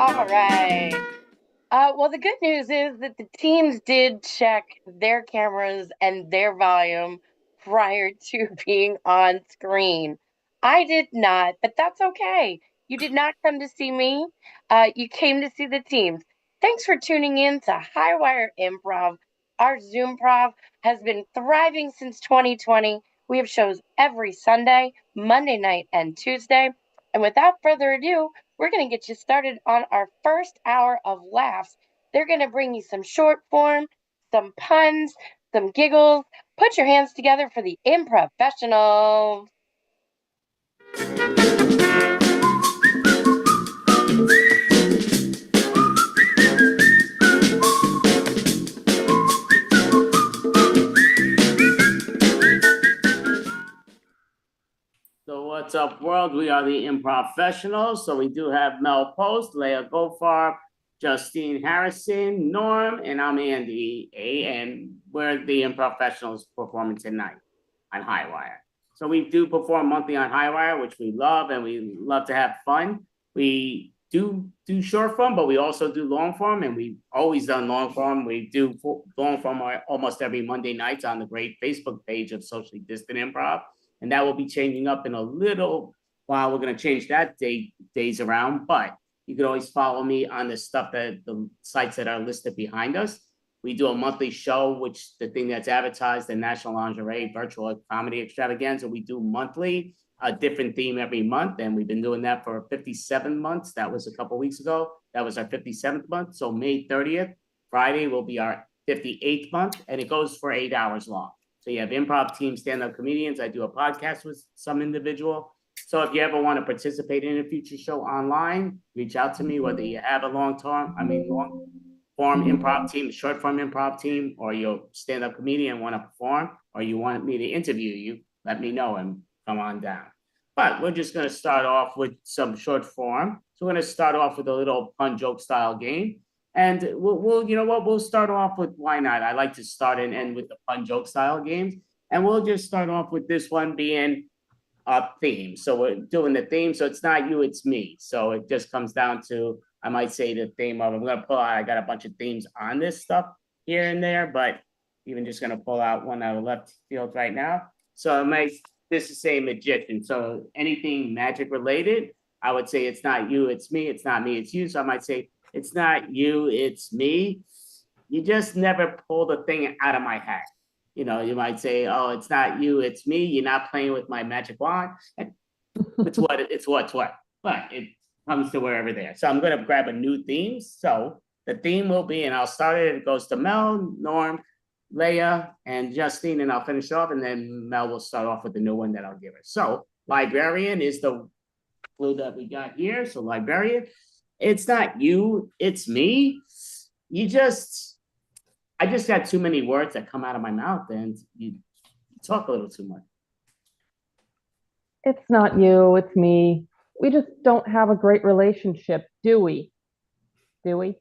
All right. Well, the good news is that the teams did check their cameras and their volume prior to being on screen. I did not, but that's okay. You did not come to see me. You came to see the teams. Thanks for tuning in to Highwire Improv. Our Zoom Prov has been thriving since 2020. We have shows every Sunday, Monday night, and Tuesday. And without further ado, we're going to get you started on our first hour of laughs. They're going to bring you some short form, some puns, some giggles. Put your hands together for the Improfessionals. So what's up, world? We are the Improfessionals. So we do have Mel Post, Leah Goldfarb, Justine Harrison, Norm, and I'm Andy A. And we're the Improfessionals performing tonight on Highwire. So we do perform monthly on Highwire, which we love, and we love to have fun. We do short form, but we also do long form, and we've always done long form. We do long form almost every Monday nights on the great Facebook page of Socially Distant Improv. And that will be changing up in a little while. We're going to change that days around, but you can always follow me on the stuff that the sites that are listed behind us. We do a monthly show, which the thing that's advertised, the National Lingerie Virtual Comedy Extravaganza. We do monthly, a different theme every month. And we've been doing that for 57 months. That was a couple of weeks ago. That was our 57th month. So May 30th, Friday will be our 58th month, and it goes for 8 hours long. So you have improv team, stand-up comedians. I do a podcast with some individual. So if you ever want to participate in a future show online, reach out to me, whether you have a long form improv team, short form improv team, or you're a stand-up comedian and want to perform, or you want me to interview you, let me know and come on down. But we're just going to start off with some short form. So we're going to start off with a little pun joke style game. And we'll you know what, we'll start off with, why not? I like to start and end with the pun joke style games. And we'll just start off with this one being a theme. So we're doing the theme. So it's not you, it's me. So it just comes down to, I might say the theme of, I'm going to pull out, I got a bunch of themes on this stuff here and there, but even just going to pull out one out of left field right now. So this is say magician. So anything magic related, I would say it's not you, it's me. It's not me, it's you. So I might say, it's not you, it's me. You just never pull the thing out of my hat. You know, you might say, oh, it's not you, it's me. You're not playing with my magic wand. It's what. But it comes to wherever there. So I'm going to grab a new theme. So the theme will be, and I'll start it. It goes to Mel, Norm, Leah, and Justine, and I'll finish off. And then Mel will start off with the new one that I'll give her. So librarian is the clue that we got here. So librarian. It's not you, it's me. I just got too many words that come out of my mouth and you talk a little too much. It's not you, it's me. We just don't have a great relationship, do we? Do we?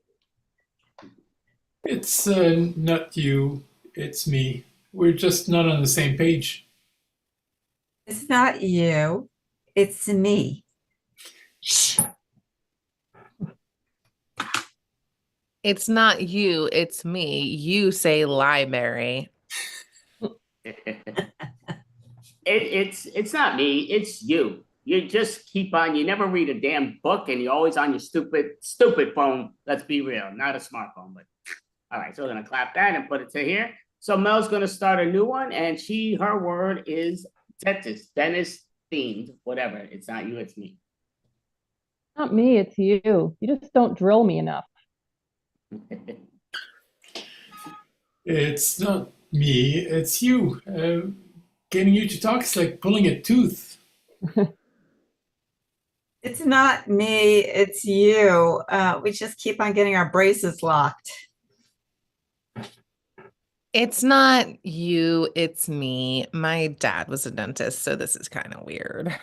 It's not you, it's me. We're just not on the same page. It's not you, it's me. It's not you, it's me. You say library. It's not me, it's you. You just keep on, you never read a damn book and you're always on your stupid phone. Let's be real, not a smartphone, but all right, so we're gonna clap that and put it to here. So Mel's gonna start a new one and her word is dentist themed, whatever. It's not you, it's me. Not me, it's you. You just don't drill me enough. It's not me, it's you. Getting you to talk is like pulling a tooth. It's not me, it's you. We just keep on getting our braces locked. It's not you, it's me. My dad was a dentist, so this is kind of weird.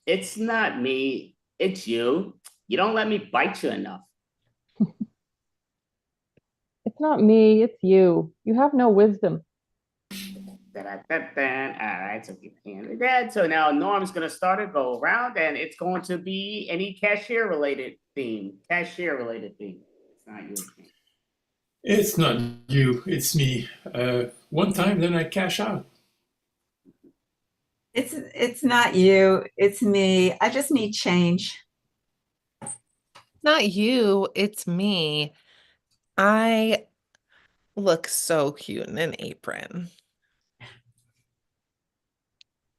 It's not me, it's you. You don't let me bite you enough. It's not me, it's you. You have no wisdom. All right, so keep handling that. So now Norm's gonna start it, go around, and it's going to be any cashier related theme. Cashier related theme. It's not you. It's not you, it's me. One time, then I cash out. It's not you, it's me. I just need change. Not you, it's me. I look so cute in an apron.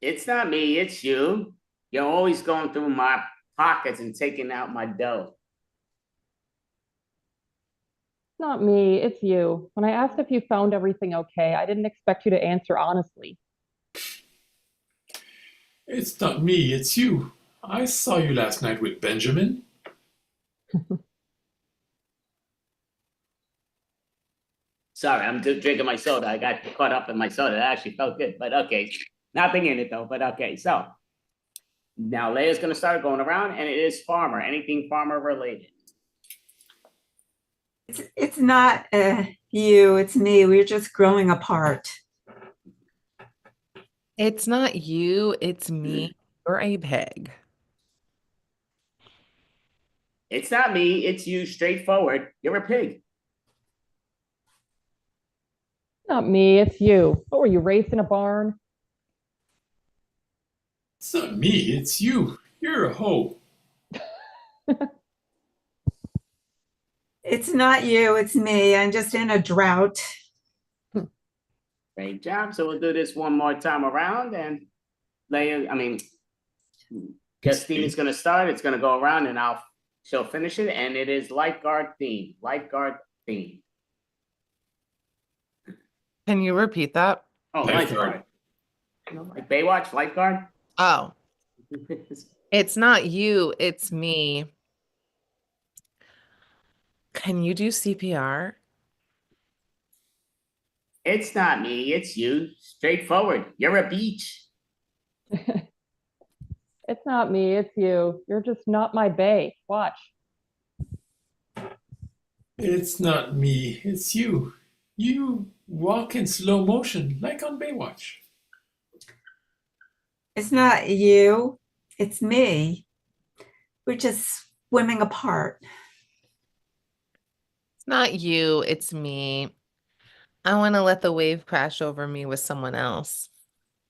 It's not me, it's you. You're always going through my pockets and taking out my dough. It's not me, it's you. When I asked if you found everything okay, I didn't expect you to answer honestly. It's not me, it's you. I saw you last night with Benjamin. Sorry, I'm just drinking my soda. I got caught up in my soda. It actually felt good, but okay. Nothing in it though, but okay. So now Leia's gonna start going around, and it is farmer, anything farmer related. It's not you, it's me. We're just growing apart. It's not you, it's me. You're a pig. It's not me, it's you, straightforward. You're a pig. Not me, it's you. What were you, raised in a barn? It's not me, it's you. You're a hoe. It's not you, it's me. I'm just in a drought. Great job. So we'll do this one more time around, and Justine is gonna start. It's gonna go around, and she'll finish it, and it is lifeguard theme. Lifeguard theme. Can you repeat that? Oh, lifeguard. Like Baywatch, lifeguard. Oh, it's not you, it's me. Can you do CPR? It's not me, it's you. Straightforward. You're a beach. It's not me, it's you. You're just not my bae. Watch. It's not me, it's you. You walk in slow motion, like on Baywatch. It's not you, it's me. We're just swimming apart. It's not you, it's me. I want to let the wave crash over me with someone else.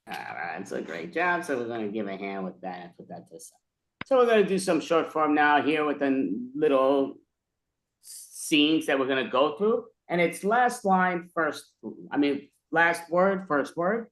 All right, so great job. So we're gonna give a hand with that and put that to the side. So we're gonna do some short form now here with the little scenes that we're gonna go through. And it's last line, last word, first word.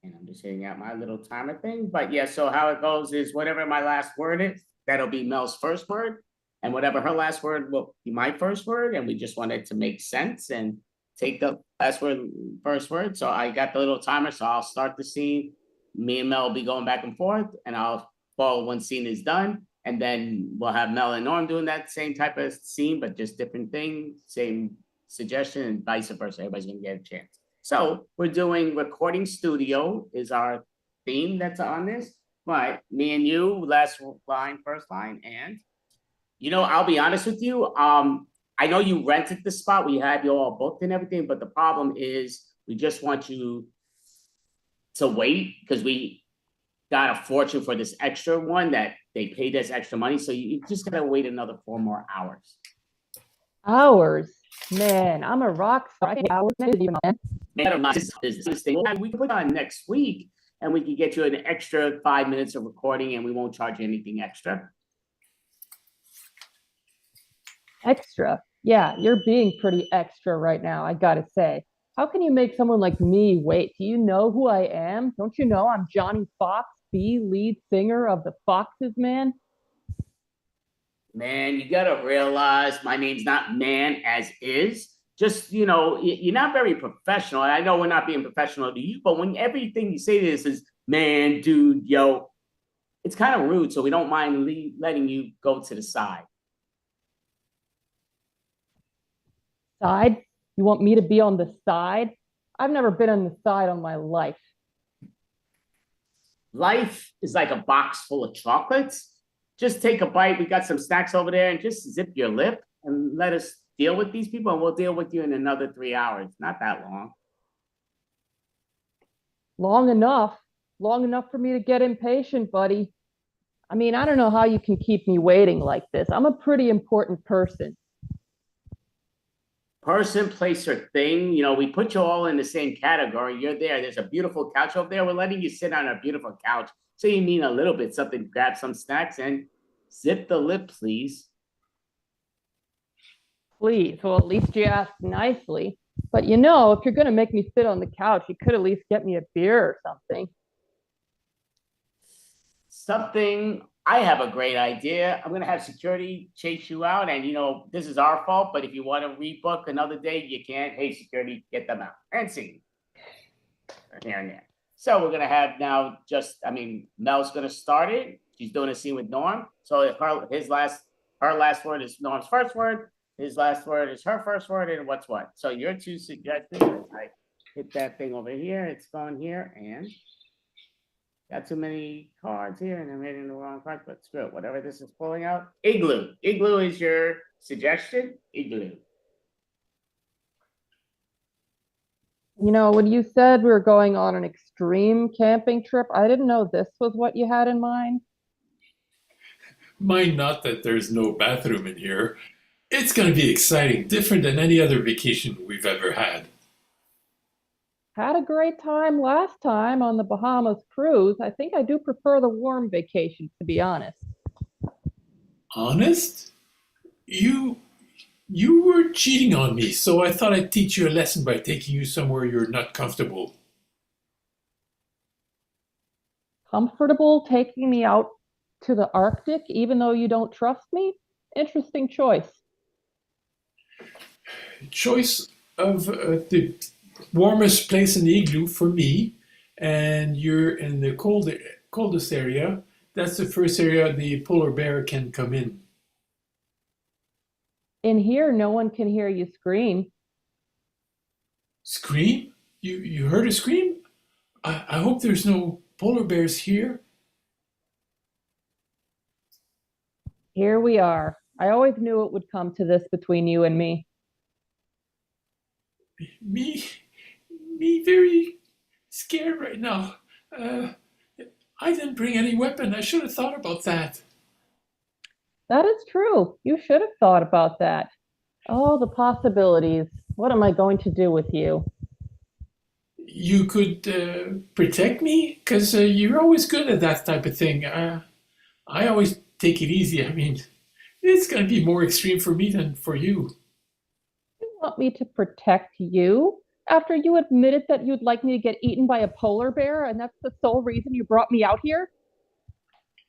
And I'm just hitting out my little timer thing. But yeah, so how it goes is whatever my last word is, that'll be Mel's first word. And whatever her last word will be my first word. And we just want it to make sense and take the last word, first word. So I got the little timer, so I'll start the scene. Me and Mel will be going back and forth, and I'll follow when scene is done. And then we'll have Mel and Norm doing that same type of scene, but just different thing, same suggestion, and vice versa. Everybody's gonna get a chance. So we're doing recording studio is our theme that's on this. Right, me and you, last line, first line, and I'll be honest with you. I know you rented the spot, we had you all booked and everything, but the problem is we just want you to wait because we got a fortune for this extra one that they paid us extra money. So you just gotta wait another 4 more hours. Hours? Man, I'm a rock star. I can hours with you, man. This thing. We can put on next week and we can get you an extra 5 minutes of recording and we won't charge you anything extra. Extra. Yeah, you're being pretty extra right now, I gotta say. How can you make someone like me wait? Do you know who I am? Don't you know I'm Johnny Fox, the lead singer of the Foxes, man? Man, you gotta realize my name's not Man as is. Just, you're not very professional. I know we're not being professional to you, but when everything you say to this is man, dude, yo, it's kind of rude. So we don't mind letting you go to the side. Side? You want me to be on the side? I've never been on the side on my life. Life is like a box full of chocolates. Just take a bite. We got some snacks over there and just zip your lip and let us deal with these people. And we'll deal with you in another 3 hours. Not that long. Long enough, long enough for me to get impatient, buddy. I mean, I don't know how you can keep me waiting like this. I'm a pretty important person. Person, place, or thing. You know, we put you all in the same category. You're there. There's a beautiful couch over there. We're letting you sit on a beautiful couch. So you mean a little bit something, grab some snacks and zip the lip, please. Please, well, at least you asked nicely. But you know, if you're going to make me sit on the couch, you could at least get me a beer or something. Something, I have a great idea. I'm gonna have security chase you out, and you know, this is our fault, but if you want to rebook another day, you can't. Hey, security, get them out and see here and there. So we're gonna have now Mel's gonna start it. She's doing a scene with Norm. So her last word is Norm's first word, his last word is her first word, and what's what. So your two suggestions, I hit that thing over here, it's going here, and got too many cards here and I'm hitting the wrong card, but screw it. Whatever this is pulling out. Igloo. Igloo is your suggestion. Igloo. You know, when you said we were going on an extreme camping trip, I didn't know this was what you had in mind. Mind not that there's no bathroom in here. It's going to be exciting, different than any other vacation we've ever had. Had a great time last time on the Bahamas cruise. I think I do prefer the warm vacations, to be honest. Honest? You were cheating on me, so I thought I'd teach you a lesson by taking you somewhere you're not comfortable. Comfortable taking me out to the Arctic, even though you don't trust me? Interesting choice. Choice of the warmest place in the igloo for me, and you're in the coldest area. That's the first area the polar bear can come in. In here, no one can hear you scream. Scream? You heard a scream? I hope there's no polar bears here. Here we are. I always knew it would come to this between you and me. Me very scared right now. I didn't bring any weapon. I should have thought about that. That is true. You should have thought about that. Oh, the possibilities. What am I going to do with you? You could protect me? Because you're always good at that type of thing. I always take it easy. I mean, it's going to be more extreme for me than for you. You want me to protect you after you admitted that you'd like me to get eaten by a polar bear, and that's the sole reason you brought me out here?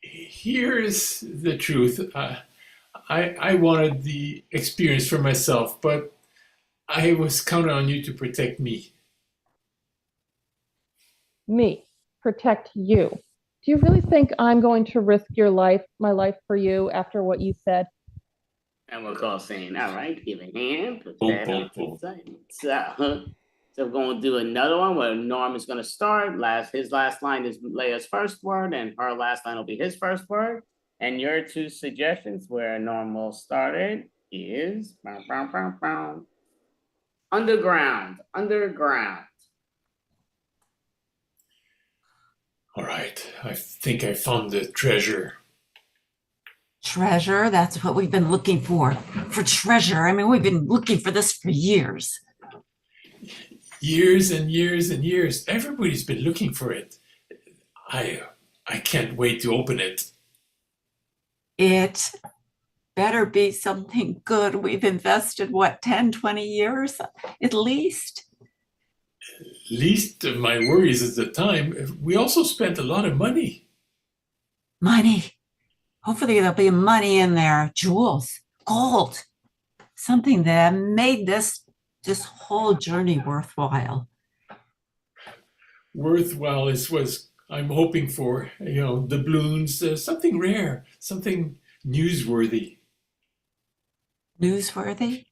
Here's the truth. I wanted the experience for myself, but I was counting on you to protect me. Me? Protect you? Do you really think I'm going to risk my life for you after what you said? And we'll call saying, all right, give a hand, put Boom, that boom, on boom. the side. So we're going to do another one where Norm is going to start. His last line is Leia's first word, and her last line will be his first word. And your two suggestions where Norm will start it is underground. All right, I think I found the treasure. Treasure, that's what we've been looking for. For treasure. I mean, we've been looking for this for years. Years and years and years. Everybody's been looking for it. I can't wait to open it. It better be something good. We've invested, what, 10, 20 years at least? Least of my worries at the time. We also spent a lot of money. Money. Hopefully there'll be money in there. Jewels, gold, something that made this whole journey worthwhile. Worthwhile is was I'm hoping for. You know, doubloons, something rare, something newsworthy. Newsworthy?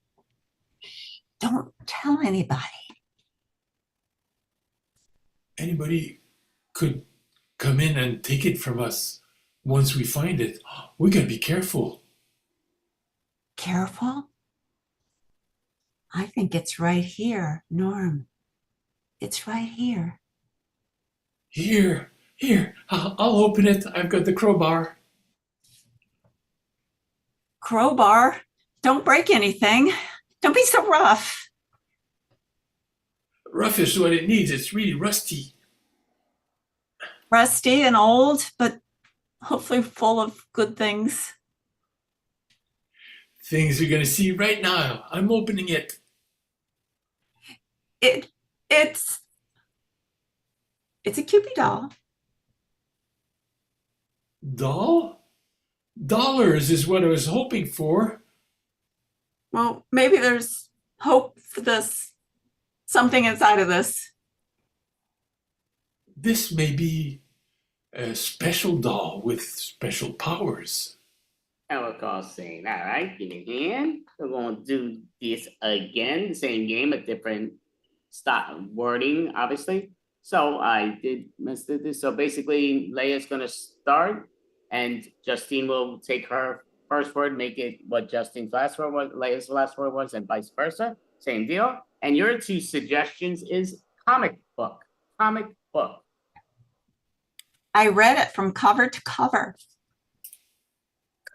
Don't tell anybody. Anybody could come in and take it from us once we find it. We gotta be careful. Careful? I think it's right here, Norm. It's right here. Here, I'll open it. I've got the crowbar. Crowbar? Don't break anything. Don't be so rough. Rough is what it needs. It's really rusty. Rusty and old, but hopefully full of good things. Things you're gonna see right now. I'm opening it. It it's it's a Cupid doll. Doll? Dollars is what I was hoping for. Well, maybe there's hope for this. Something inside of this. This may be a special doll with special powers. And we're all saying, all right, give me a hand. We're going to do this again, the same game, a different style wording, obviously. So I did miss this. So basically, Leia's going to start, and Justine will take her first word, make it what Justine's last word was, Leia's last word was, and vice versa. Same deal. And your two suggestions is comic book. Comic book. I read it from cover to cover.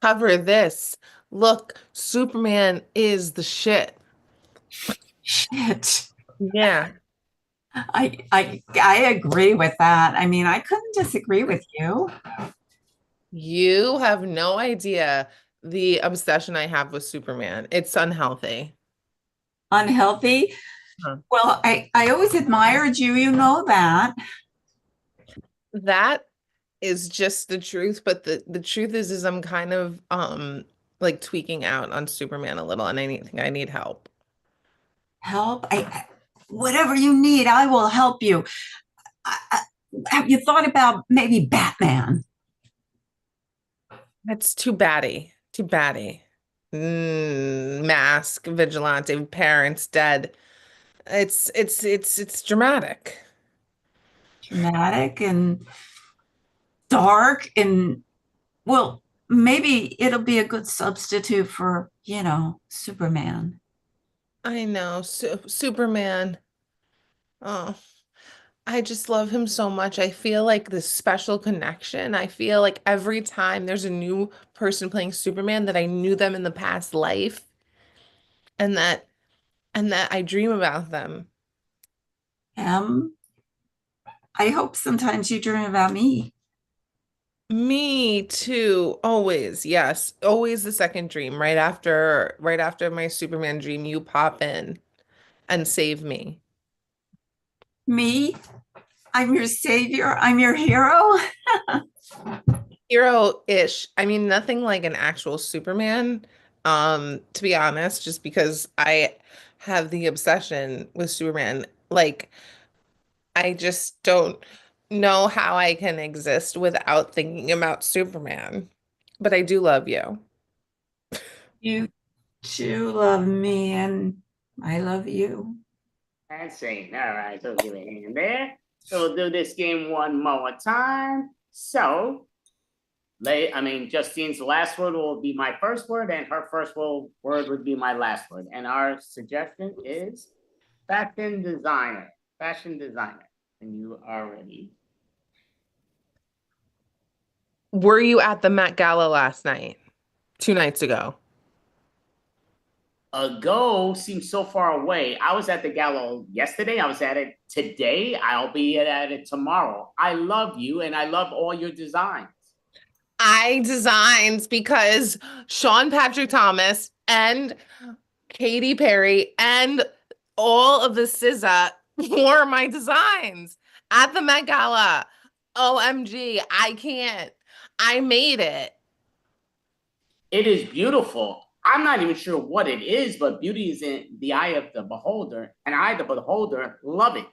Cover this. Look, Superman is the shit. Shit. Yeah. I agree with that. I mean, I couldn't disagree with you. You have no idea the obsession I have with Superman. It's unhealthy. Unhealthy? Huh. Well, I always admired you, you know that. That is just the truth, but the truth is I'm kind of like tweaking out on Superman a little, and I think I need help. Help? Whatever you need, I will help you. Have you thought about maybe Batman? That's too batty. Too batty. Mask, vigilante, parents dead. It's dramatic. Dramatic and dark and, well, maybe it'll be a good substitute for, Superman. I know, Superman. Oh, I just love him so much. I feel like this special connection. I feel like every time there's a new person playing Superman that I knew them in the past life and that I dream about them. Um, I hope sometimes you dream about me. Me too. Always. Yes. Always the second dream. Right after my Superman dream, you pop in and save me. Me? I'm your savior. I'm your hero. Hero-ish. I mean, nothing like an actual Superman, to be honest, just because I have the obsession with Superman. Like, I just don't know how I can exist without thinking about Superman. But I do love you. You too love me, and I love you. That's it. All right, so give it a hand there. So we'll do this game one more time. So, Justine's last word will be my first word, and her first word would be my last word. And our suggestion is fashion designer. Fashion designer. And you are ready. Were you at the Met Gala last night? 2 nights ago. Ago seems so far away. I was at the gala yesterday. I was at it today. I'll be at it tomorrow. I love you, and I love all your designs. I designed because Sean Patrick Thomas and Katy Perry and all of the SZA wore my designs at the Met Gala. OMG, I can't. I made it. It is beautiful. I'm not even sure what it is, but beauty is in the eye of the beholder, and I, the beholder, love it.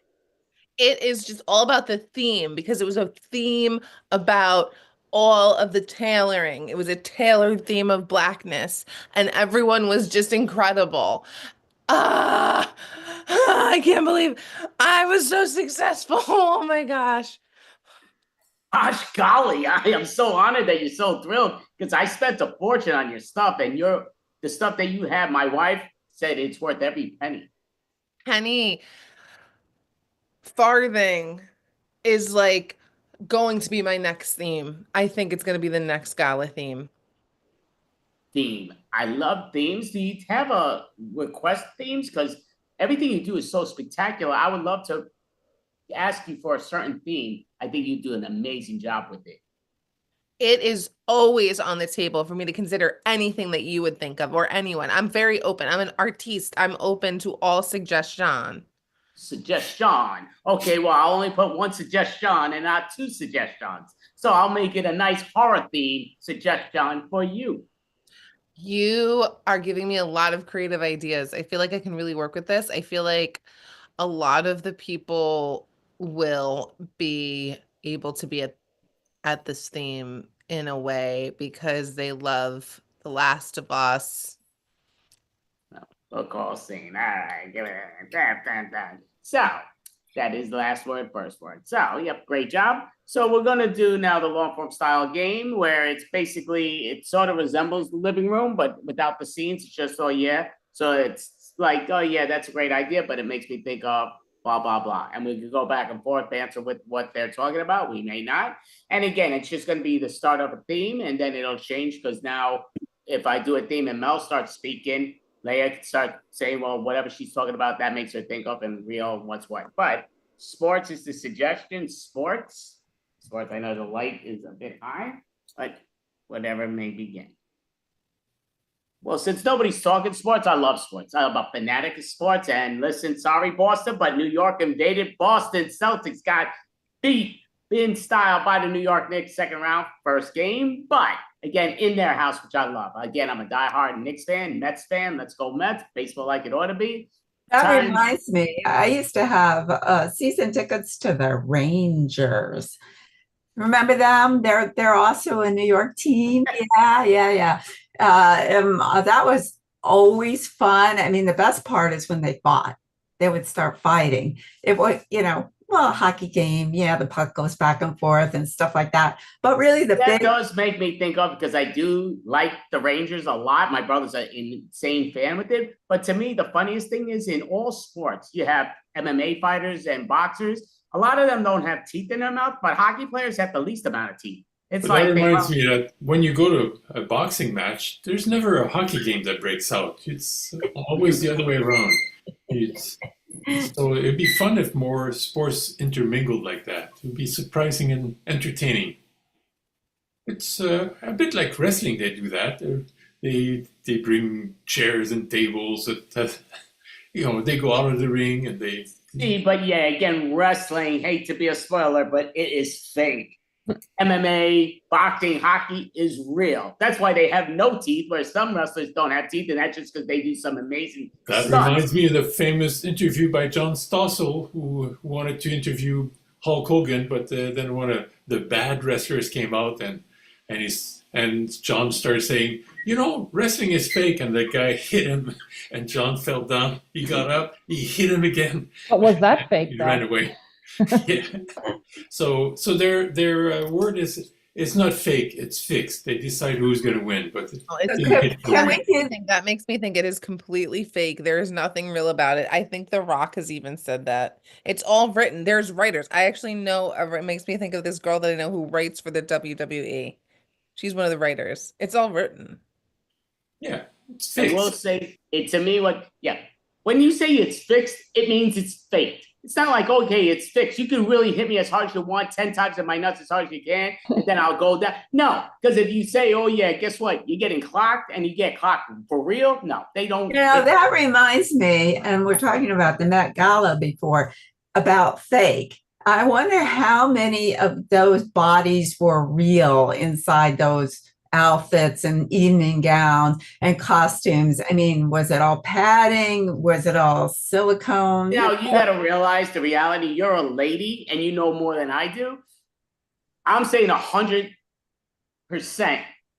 It is just all about the theme because it was a theme about all of the tailoring. It was a tailored theme of blackness, and everyone was just incredible. Ah, I can't believe I was so successful. Oh my gosh. Gosh golly, I am so honored that you're so thrilled because I spent a fortune on your stuff, and the stuff that you have, my wife said it's worth every penny. Penny, farthing. is like going to be my next theme. I think it's going to be the next gala theme. Theme. I love themes. Do you have a request themes? Because everything you do is so spectacular. I would love to ask you for a certain theme. I think you do an amazing job with it. It is always on the table for me to consider anything that you would think of or anyone. I'm very open. I'm an artiste. I'm open to all suggestion. Suggestion. Okay, well, I'll only put one suggestion and not two suggestions. So I'll make it a nice horror theme suggestion for you. You are giving me a lot of creative ideas. I feel like I can really work with this. I feel like a lot of the people will be able to be at this theme in a way because they love The Last of Us. Book call scene. All right, give it. Dun, dun, dun. So that is the last word, first word. So, yep, great job. So we're gonna do now the long form style game where it's basically it sort of resembles the living room, but without the scenes. It's just oh yeah. So it's like oh yeah, that's a great idea, but it makes me think of blah blah blah, and we can go back and forth, answer with what they're talking about. We may not. And again, it's just gonna be the start of a theme, and then it'll change because now if I do a theme and Mel starts speaking. Leia can start saying, well, whatever she's talking about, that makes her think of and real what's what. But sports is the suggestion. Sports, I know the light is a bit high, but whatever may begin. Well, since nobody's talking sports, I love sports. I'm a fanatic of sports. And listen, sorry, Boston, but New York invaded Boston. Celtics got beat in style by the New York Knicks second round, first game. But again, in their house, which I love. Again, I'm a diehard Knicks fan, Mets fan. Let's go Mets. Baseball like it ought to be. That reminds me, I used to have season tickets to the Rangers. Remember them? They're also a New York team. Yeah. That was always fun. I mean, the best part is when they fought. They would start fighting. It was, well, a hockey game, yeah, the puck goes back and forth and stuff like that. But really, that does make me think of because I do like the Rangers a lot. My brother's an insane fan with it. But to me, the funniest thing is in all sports, you have MMA fighters and boxers. A lot of them don't have teeth in their mouth, but hockey players have the least amount of teeth. It's that reminds me that when you go to a boxing match, there's never a hockey game that breaks out. It's always the other way around. So it'd be fun if more sports intermingled like that. It would be surprising and entertaining. It's a bit like wrestling. They do that. They bring chairs and tables. They go out of the ring and they. See, but yeah, again, wrestling. Hate to be a spoiler, but it is fake. MMA, boxing, hockey is real. That's why they have no teeth, where some wrestlers don't have teeth, and that's just because they do some amazing That stunts. reminds me of the famous interview by John Stossel, who wanted to interview Hulk Hogan, but then one of the bad wrestlers came out, and John started saying, wrestling is fake, and the guy hit him, and John fell down. He got up, he hit him again. But was that fake? He ran away. Yeah. So their word is it's not fake, it's fixed. They decide who's going to win, but that makes me think it is completely fake. There is nothing real about it. I think The Rock has even said that. It's all written. There's writers. I actually know, it makes me think of this girl that I know who writes for the WWE. She's one of the writers. It's all written. Yeah, it's fixed. I will say it to me, when you say it's fixed, it means it's faked. It's not like, okay, it's fixed. You can really hit me as hard as you want, 10 times in my nuts as hard as you can, and then I'll go down. No, because if you say, oh, yeah, guess what? You're getting clocked and you get clocked for real. No, they don't. That reminds me, and we're talking about the Met Gala before, about fake. I wonder how many of those bodies were real inside those outfits and evening gowns and costumes. I mean, was it all padding? Was it all silicone? You got to realize the reality. You're a lady and you know more than I do. I'm saying 100%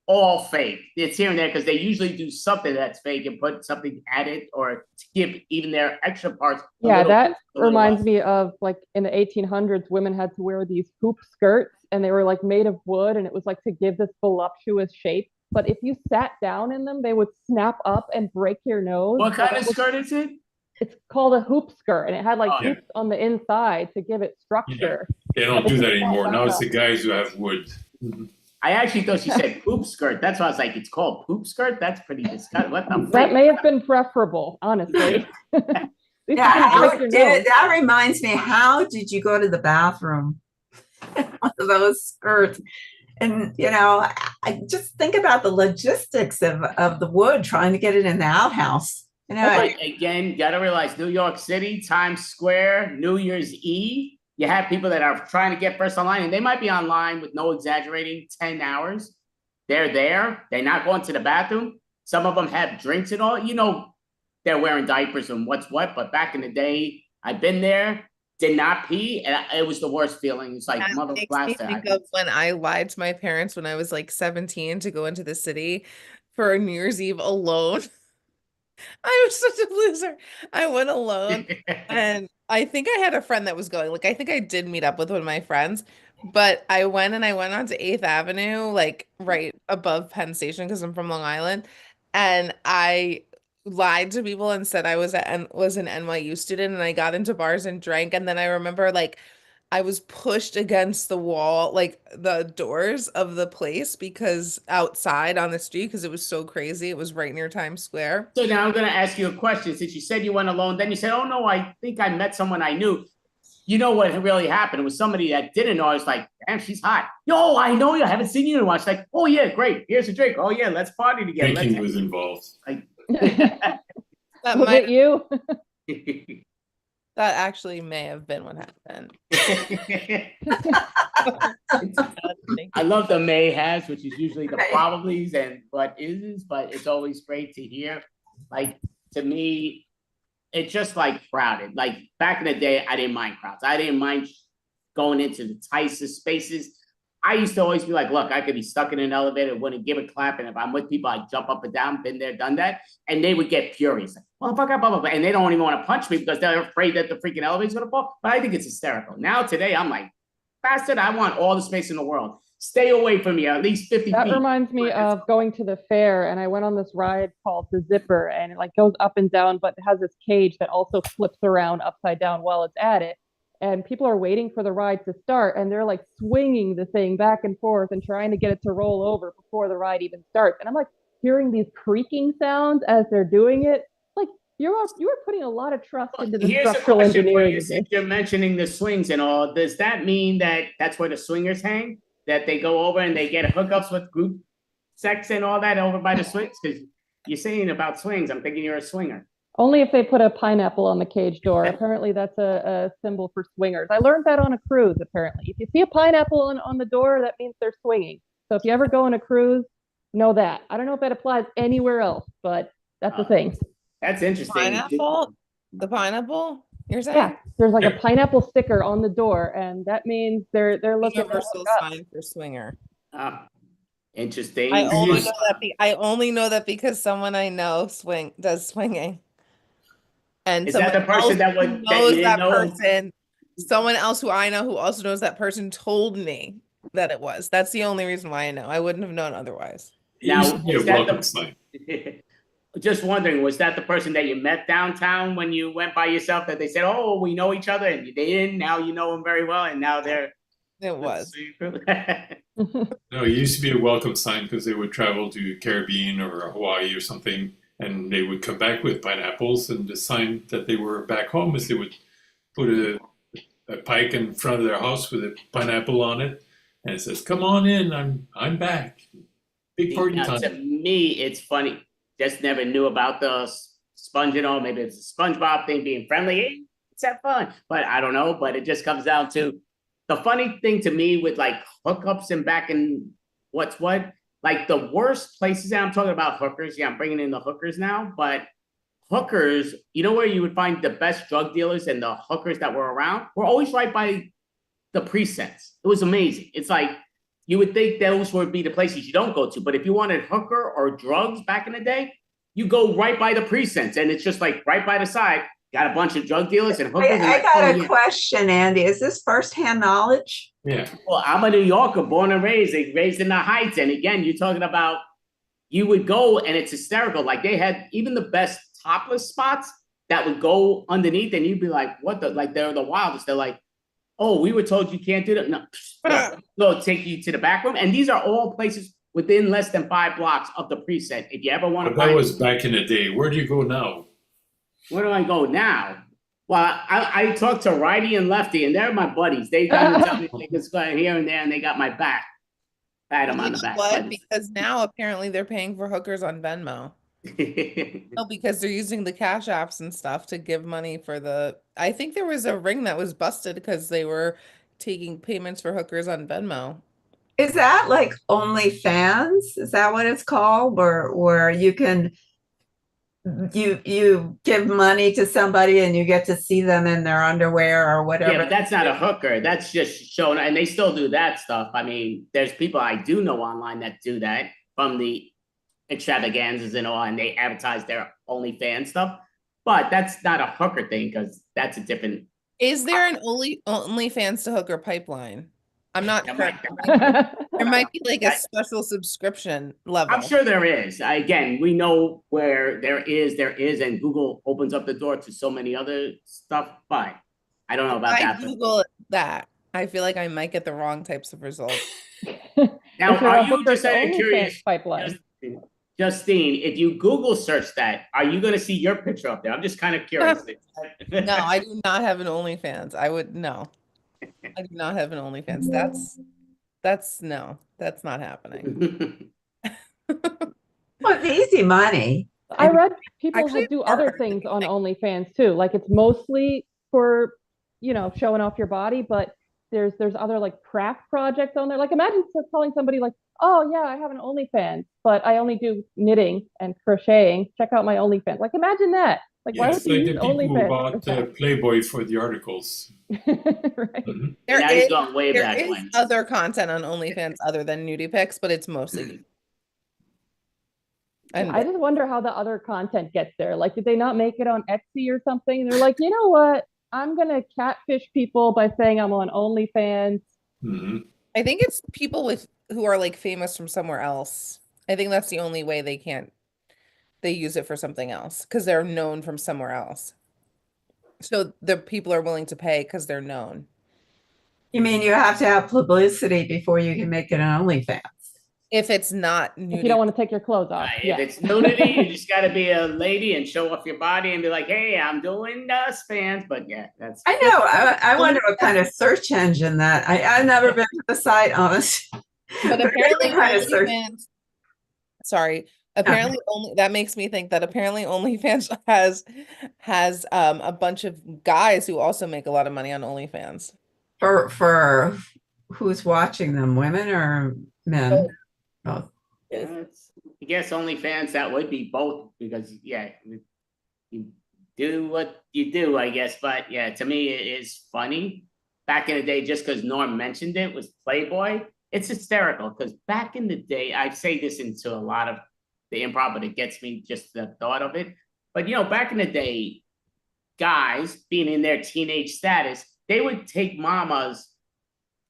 all fake. It's here and there because they usually do something that's fake and put something at it or to give even their extra parts. Yeah, that reminds me of like in the 1800s, women had to wear these hoop skirts and they were like made of wood and it was like to give this voluptuous shape. But if you sat down in them, they would snap up and break your nose. What kind of skirt is it? It's called a hoop skirt and it had like hoops on the inside to give it structure. They don't do that anymore. Now it's the guys who have wood. I actually thought she said poop skirt. That's why I was like, it's called poop skirt? That's pretty disgusting. What the That freak? may have been preferable, honestly. At least Yeah, you didn't how break your did, nose. that reminds me, how did you go to the bathroom? One of those skirts. And I just think about the logistics of the wood trying to get it in the outhouse. But again, gotta realize New York City, Times Square, New Year's Eve, you have people that are trying to get first online, and they might be online with no exaggerating 10 hours. They're there, they're not going to the bathroom. Some of them have drinks and all, they're wearing diapers and what's what, but back in the day, I've been there, did not pee, and it was the worst feeling. It's like That makes me think of when I lied to my parents when I was like 17 to go into the city for New Year's Eve alone. I was such a loser. I went alone, and I think I had a friend that was going. Like, I think I did meet up with one of my friends, but I went onto 8th Avenue, like right above Penn Station, because I'm from Long Island, and I lied to people and said I was an NYU student, and I got into bars and drank, and then I remember like I was pushed against the wall, like the doors of the place, because outside on the street, because it was so crazy. It was right near Times Square. So now I'm going to ask you a question. Since you said you went alone, then you said, oh no, I think I met someone I knew. You know what really happened? It was somebody that didn't know. I was like, damn, she's hot. Yo, I know you. I haven't seen you in a while. It's like, oh yeah, great. Here's a drink. Oh yeah, let's party together. Drinking was involved. Like, That Was it you? That actually may have been what happened. I love the may has, which is usually the probablys and what is, but it's always great to hear. Like, to me, it's just like crowded. Like back in the day, I didn't mind crowds. I didn't mind going into the tightest spaces. I used to always be like, look, I could be stuck in an elevator, wouldn't give a clap. And if I'm with people, I'd jump up and down, been there, done that. And they would get furious. Like, motherfucker, blah, blah, blah. And they don't even want to punch me because they're afraid that the freaking elevator's going to fall. But I think it's hysterical. Now, today, I'm like, bastard, I want all the space in the world. Stay away from me, at least 50 That feet. reminds me of going to the fair, and I went on this ride called the Zipper, and it like goes up and down, but it has this cage that also flips around upside down while it's at it. And people are waiting for the ride to start, and they're like swinging the thing back and forth and trying to get it to roll over before the ride even starts. And I'm like hearing these creaking sounds as they're doing it. Like you are putting a lot of trust into the Here's structural a question for engineering. you, since you're mentioning the swings and all. Does that mean that that's where the swingers hang? That they go over and they get hookups with group sex and all that over by the swings? Because you're saying about swings, I'm thinking you're a swinger. Only if they put a pineapple on the cage door. Apparently, that's a symbol for swingers. I learned that on a cruise, apparently. If you see a pineapple on the door, that means they're swinging. So if you ever go on a cruise, know that. I don't know if that applies anywhere else, but that's a thing. That's interesting. Pineapple? The pineapple? You're saying? Yeah, there's like a pineapple sticker on the door, and that means they're looking for Universal hookups. sign for swinger. Interesting. I only know that because someone I know does swinging. And Is that the person that would knows that person? Someone else who I know who also knows that person told me that it was. That's the only reason why I know. I wouldn't have known otherwise. Now, is that just wondering, was that the person that you met downtown when you went by yourself that they said, oh, we know each other, and they didn't, now you know them very well, and now they're... It was. No, it used to be a welcome sign because they would travel to Caribbean or Hawaii or something, and they would come back with pineapples, and the sign that they were back home is they would put a pike in front of their house with a pineapple on it, and it says, come on in, I'm back. Big party time. To me, it's funny. Just never knew about the sponge and all. Maybe it's a SpongeBob thing being friendly. Hey, let's have fun. But I don't know. But it just comes down to the funny thing to me with like hookups and back in what's what. Like the worst places, and I'm talking about hookers. Yeah, I'm bringing in the hookers now. But hookers, you know where you would find the best drug dealers and the hookers that were around? Were always right by the precincts. It was amazing. It's like, you would think those would be the places you don't go to. But if you wanted hooker or drugs back in the day, you go right by the precincts. And it's just like right by the side, got a bunch of drug dealers and hookers. I got a question, Andy. Is this firsthand knowledge? Yeah. Well, I'm a New Yorker, born and raised in the Heights. And again, you're talking about, you would go and it's hysterical. Like they had even the best topless spots that would go underneath and you'd be like, what the, like they're the wildest. They're like, Oh, we were told you can't do that. No, they'll take you to the back room. And these are all places within less than 5 blocks of the precinct. If you ever want to But that find was back in the day. Where do you go now? where do I go now? Well, I talked to righty and lefty, and they're my buddies. They kind of tell me they can go here and there, and they got my back. Pat them on the back. What? Because now apparently they're paying for hookers on Venmo. No, because they're using the cash apps and stuff to give money for the. I think there was a ring that was busted because they were taking payments for hookers on Venmo. Is that like OnlyFans? Is that what it's called? Where you can you give money to somebody and you get to see them in their underwear or whatever. Yeah, but that's not a hooker. That's just showing, and they still do that stuff. I mean, there's people I do know online that do that from the extravaganzas and all, and they advertise their OnlyFans stuff. But that's not a hooker thing because that's a different. Is there an OnlyFans to hooker pipeline? I'm not sure. There might be like a special subscription level. I'm sure there is. Again, we know where there is, and Google opens up the door to so many other stuff, but I don't know about that. I Google that. I feel like I might get the wrong types of results. Now, are you just curious? Pipeline. Justine, if you Google search that, are you going to see your picture up there? I'm just kind of curious. No, I do not have an OnlyFans. I do not have an OnlyFans. No, that's not happening. Well, it's easy money. I read people do other things on OnlyFans too. Like it's mostly for, showing off your body, but there's other like craft projects on there. Like imagine telling somebody like, oh yeah, I have an OnlyFans, but I only do knitting and crocheting. Check out my OnlyFans. Like imagine that. Like why would you use OnlyFans? Who bought Playboy for the articles. Right. There is other content on OnlyFans other than nudie pics, but it's mostly. And I just wonder how the other content gets there. Like, did they not make it on Etsy or something? They're like, you know what? I'm gonna catfish people by saying I'm on OnlyFans. Mm-hmm. I think it's people who are like famous from somewhere else. I think that's the only way they use it for something else because they're known from somewhere else. So the people are willing to pay because they're known. You mean you have to have publicity before you can make it an OnlyFans? If it's not nudity. If you don't want to take your clothes off. If it's nudity, you just got to be a lady and show off your body and be like, hey, I'm doing spans. But yeah, that's. I know. I wonder what kind of search engine that. I've never been to the site, honestly. But apparently, apparently that makes me think that apparently OnlyFans has a bunch of guys who also make a lot of money on OnlyFans. For who's watching them, women or men? Both. I guess OnlyFans that would be both because you do what you do, I guess. But yeah, to me it is funny. Back in the day, just because Norm mentioned it was Playboy, it's hysterical because back in the day, I say this into a lot of the improv, but it gets me just the thought of it. But back in the day, guys being in their teenage status, they would take mama's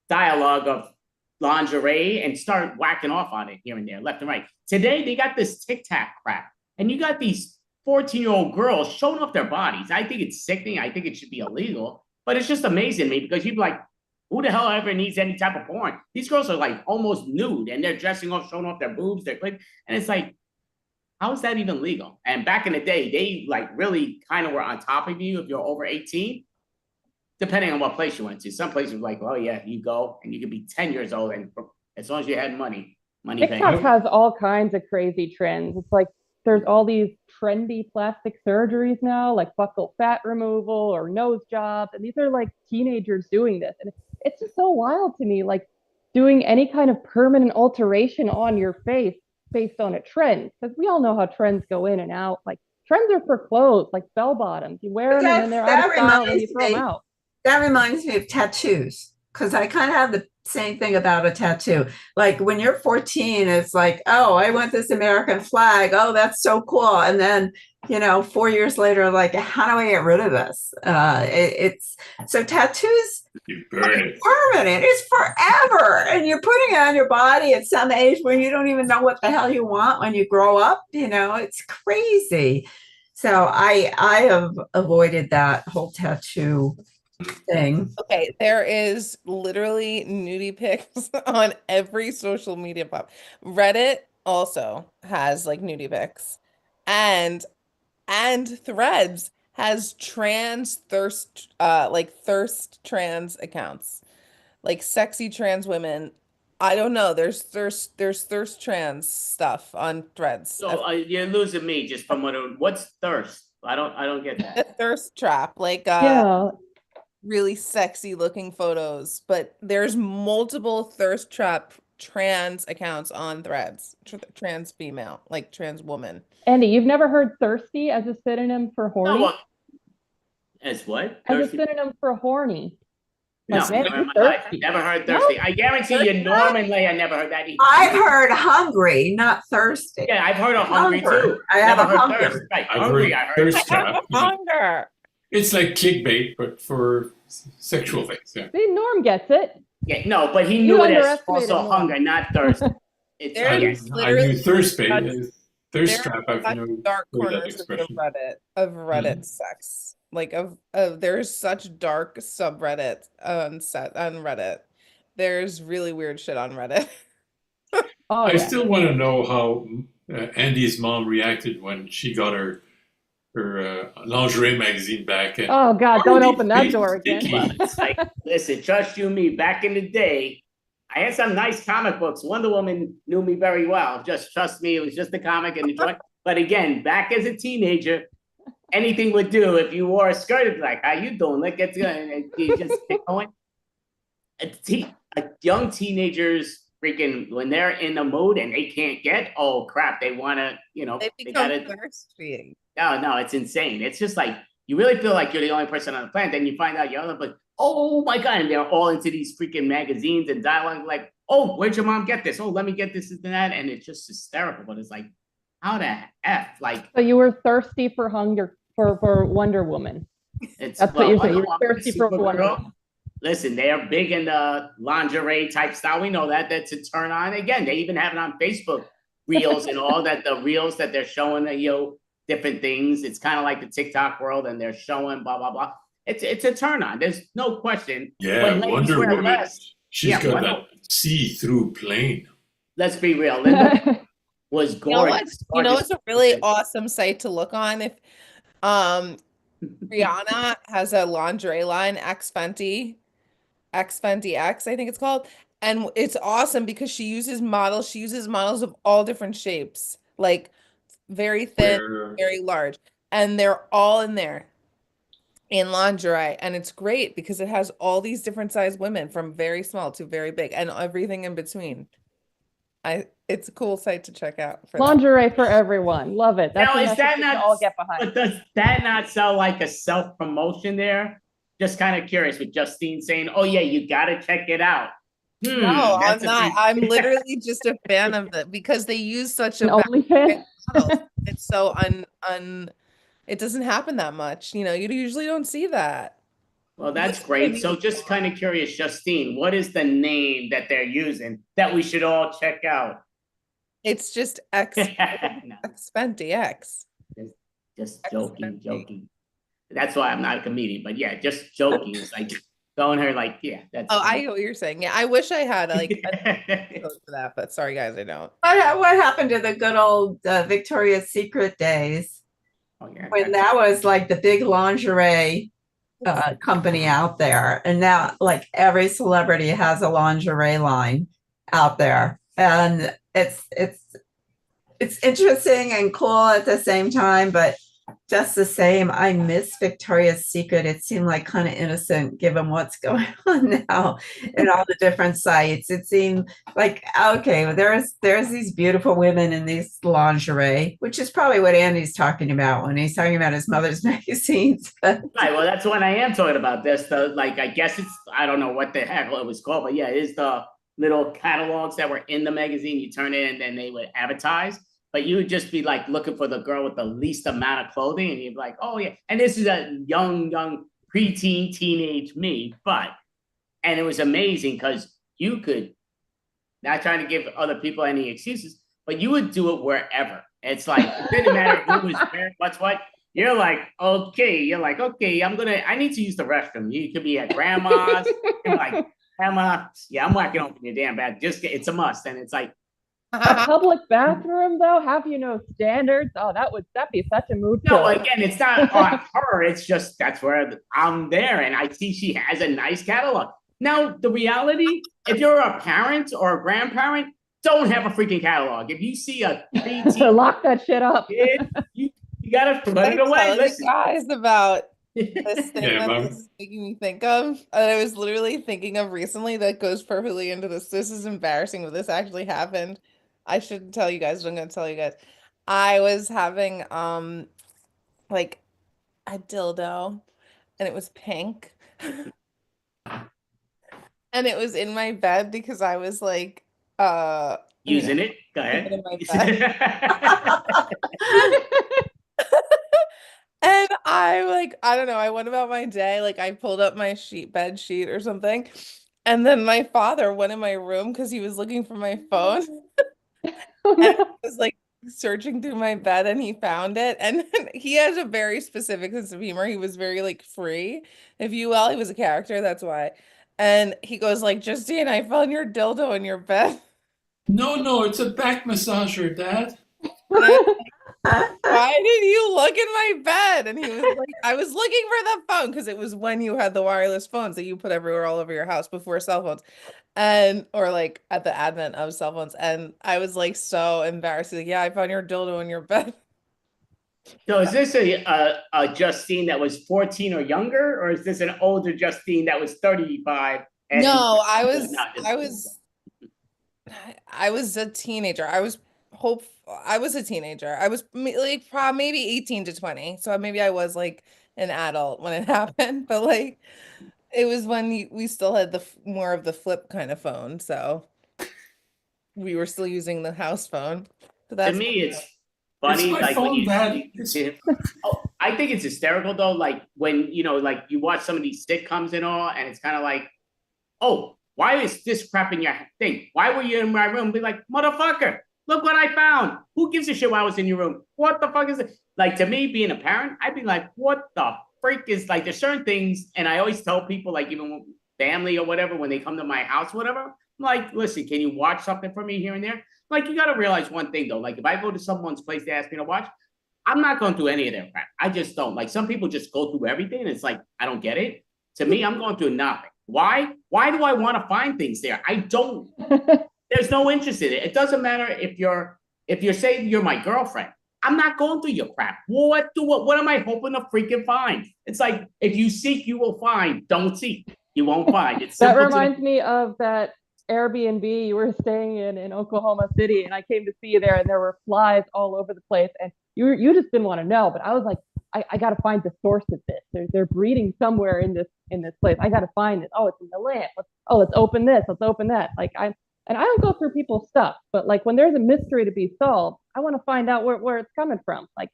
dialogue of lingerie and start whacking off on it here and there, left and right. Today, they got this tic-tac crap, and you got these 14-year-old girls showing off their bodies. I think it's sickening. I think it should be illegal, but it's just amazing to me because you'd be like, who the hell ever needs any type of porn? These girls are like almost nude, and they're dressing off, showing off their boobs, their clit, and it's like, how is that even legal? And back in the day, they like really kind of were on top of you if you're over 18. Depending on what place you went to. Some places were like, oh yeah, you go and you could be 10 years old and as long as you had money TikTok has all kinds of crazy trends. It's like there's all these trendy plastic surgeries now, like buccal fat removal or nose jobs. And these are like teenagers doing this. And it's just so wild to me, like doing any kind of permanent alteration on your face based on a trend. Because we all know how trends go in and out. Like trends are for clothes, like bell bottoms. You wear them and then they're out of style and you throw them out. That reminds me of tattoos, because I kind of have the same thing about a tattoo. Like when you're 14, it's like, oh, I want this American flag. Oh, that's so cool. And then, 4 years later, like, how do I get rid of this? It's so tattoos permanent. It's forever. And you're putting it on your body at some age when you don't even know what the hell you want when you grow up. It's crazy. So I have avoided that whole tattoo thing. Okay, there is literally nudie pics on every social media platform. Reddit also has like nudie pics. And Threads has trans thirst like thirst trans accounts. Like sexy trans women. I don't know. There's thirst trans stuff on Threads. So you're losing me just from what's thirst? I don't get A that. thirst trap, like Yeah. really sexy looking photos, but there's multiple thirst trap trans accounts on Threads. Trans female, like trans woman. Andy, you've never heard thirsty as a synonym for No, horny? well, as what? As a Thirsty? synonym for horny. No, Like, man, never you're in my life. thirsty. Never heard No? thirsty. I guarantee you, Norm and Leah never heard that either. I've heard hungry, not thirsty. Yeah, I've heard of hungry Hunger. too. I have Never a heard hunger. thirst. Right, I've hungry. heard I heard. thirst trap. Hunger. It's like clickbait, but for sexual things. Yeah. See, Norm gets it. Yeah, no, but he You knew it as underestimated also Norm. hunger, not thirst. It's There's yes. I literally knew thirst bait. such- Thirst trap. I've such never dark heard that corners of the expression. Reddit sex. Like there's such dark subreddit on Reddit. There's really weird shit on Reddit. Oh, I yeah. still want to know how Andy's mom reacted when she got her lingerie magazine back. And Oh, God, Why don't are open these that things door again. sticky? It's like, listen, trust you me, back in the day, I had some nice comic books. Wonder Woman knew me very well. Just trust me, it was just a comic and enjoy. But again, back as a teenager, anything would do. If you wore a skirt, it'd be like, how you doing? Let's get to it. And you just keep going. Young teenagers freaking when they're in the mood and they can't get, oh crap, they wanna, They they become gotta thirsty. no, it's insane. It's just like you really feel like you're the only person on the planet. Then you find out you're other, but oh my god, and they're all into these freaking magazines and dialogue. Like, oh, where'd your mom get this? Oh, let me get this and that, and it's just hysterical. But it's like, how the f? Like, So you were thirsty for hunger for Wonder Woman. it's That's what you're saying. no, You're thirsty for Wonder Supergirl. Woman. Listen, they are big in the lingerie type style. We know that. That's a turn on. Again, they even have it on Facebook reels and all that. The reels that they're showing, different things. It's kind of like the TikTok world, and they're showing blah blah blah. It's a turn on. There's no question. Yeah, When ladies Wonder wear Woman. less, She's Yeah, got Wonder- that see-through plane. let's be real. Linda was gorgeous. You know what's gorgeous. a really awesome site to look on? If Rihanna has a lingerie line, X Fenty X, I think it's called. And it's awesome because she uses models. She uses models of all different shapes, like very thin, Where very large. And they're all in there in lingerie. And it's great because it has all these different size women from very small to very big and everything in between. It's a cool site to check out for that. Lingerie for everyone. Love it. That's Now, a is message that we not- can all get behind. But does that not sound like a self-promotion there? Just kind of curious with Justine saying, oh yeah, you gotta check it out. No, I'm that's a not. thing. I'm literally just a fan of it because they use such An a OnlyFans. models. It's so it doesn't happen that much. You usually don't see that. Well, that's great. So just kind of curious, Justine, what is the name that they're using that we should all check out? It's just X No, Fenty X. just joking. That's why I'm not a comedian, but yeah, just joking. It's like going her like, yeah, that's. Oh, I know what you're saying. Yeah, I wish I had like a code for that, but sorry guys, I don't. What happened to the good old Victoria's Secret days Oh, yeah, when that was like the big lingerie company out there, and now like every celebrity has a lingerie line out there, and it's interesting and cool at the same time, but just the same, I miss Victoria's Secret. It seemed like kind of innocent given what's going on now in all the different sites. It seemed like, okay, well, there's these beautiful women in these lingerie, which is probably what Andy's talking about when he's talking about his mother's magazines. right. Well, that's what I am talking about. This, I guess I don't know what the heck it was called, but yeah, it is the little catalogs that were in the magazine. You turn it in, and then they would advertise. But you would just be like looking for the girl with the least amount of clothing, and you'd be like, oh yeah. And this is a young preteen, teenage me. And it was amazing because you could, not trying to give other people any excuses, but you would do it wherever. It's like, it didn't matter who was wearing what. You're like, okay. You're like, okay, I need to use the restroom. You could be at grandma's. And like, grandma, yeah, I'm whacking open your damn bed. It's a must. And it's like, A public bathroom, though, have you no standards? Oh, that'd be such a mood no, killer. again, it's not on her. It's just that's where I'm there. And I see she has a nice catalog. Now, the reality, if you're a parent or a grandparent, don't have a freaking catalog. If you see a preteen Lock that shit up. kid, you gotta put it away. Tell you Listen. guys about this thing Yeah, that Mom. this is making me think of, and I was literally thinking of recently that goes perfectly into this. This is embarrassing, but this actually happened. I shouldn't tell you guys, but I'm gonna tell you guys. I was having like a dildo and it was pink. And it was in my bed because I was like Using it. Go ahead. in my bed. And I don't know, I went about my day, like I pulled up my bed sheet or something. And then my father went in my room because he was looking for my phone. Oh, And I no. was like searching through my bed and he found it. And he has a very specific sense of humor. He was very like free, if you will. He was a character, that's why. And he goes like, Justine, I found your dildo in your bed. No, it's a back massager, Dad. And I was like, why did you look in my bed? And he was like, I was looking for the phone because it was when you had the wireless phones that you put everywhere all over your house before cell phones. And or like at the advent of cell phones. And I was like so embarrassed. Like, yeah, I found your dildo in your bed. So is this a Justine that was 14 or younger, or is this an older Justine that was 35? And No, not I was a teenager. I was a teenager. I was like maybe 18 to 20. So maybe I was like an adult when it happened, but like it was when we still had more of the flip kind of phone. So we were still using the house phone. So to that's me, it's funny. my Like when phone, you Dad. see, oh, I think it's hysterical though. Like when like you watch some of these sitcoms and all, and it's kind of like, oh, why is this crap in your thing? Why were you in my room? Be like, motherfucker, look what I found. Who gives a shit why I was in your room? What the fuck is it? Like to me, being a parent, I'd be like, what the freak is like? There's certain things, and I always tell people, like even family or whatever, when they come to my house, whatever, I'm like, listen, can you watch something for me here and there? Like you got to realize one thing though. Like if I go to someone's place to ask me to watch, I'm not going through any of their crap. I just don't. Like some people just go through everything, and it's like I don't get it. To me, I'm going through nothing. Why? Why do I want to find things there? I don't. There's no interest in it. It doesn't matter if you're saying you're my girlfriend. I'm not going through your crap. What am I hoping to freaking find? It's like if you seek, you will find. Don't seek, you won't find. It's That simple. reminds me of that Airbnb you were staying in Oklahoma City, and I came to see you there, and there were flies all over the place, and you just didn't want to know, but I was like, I got to find the source of this. They're breeding somewhere in this place. I got to find it. Oh, it's in the land. Let's open this. Let's open that. And I don't go through people's stuff, but like when there's a mystery to be solved, I want to find out where it's coming from. Like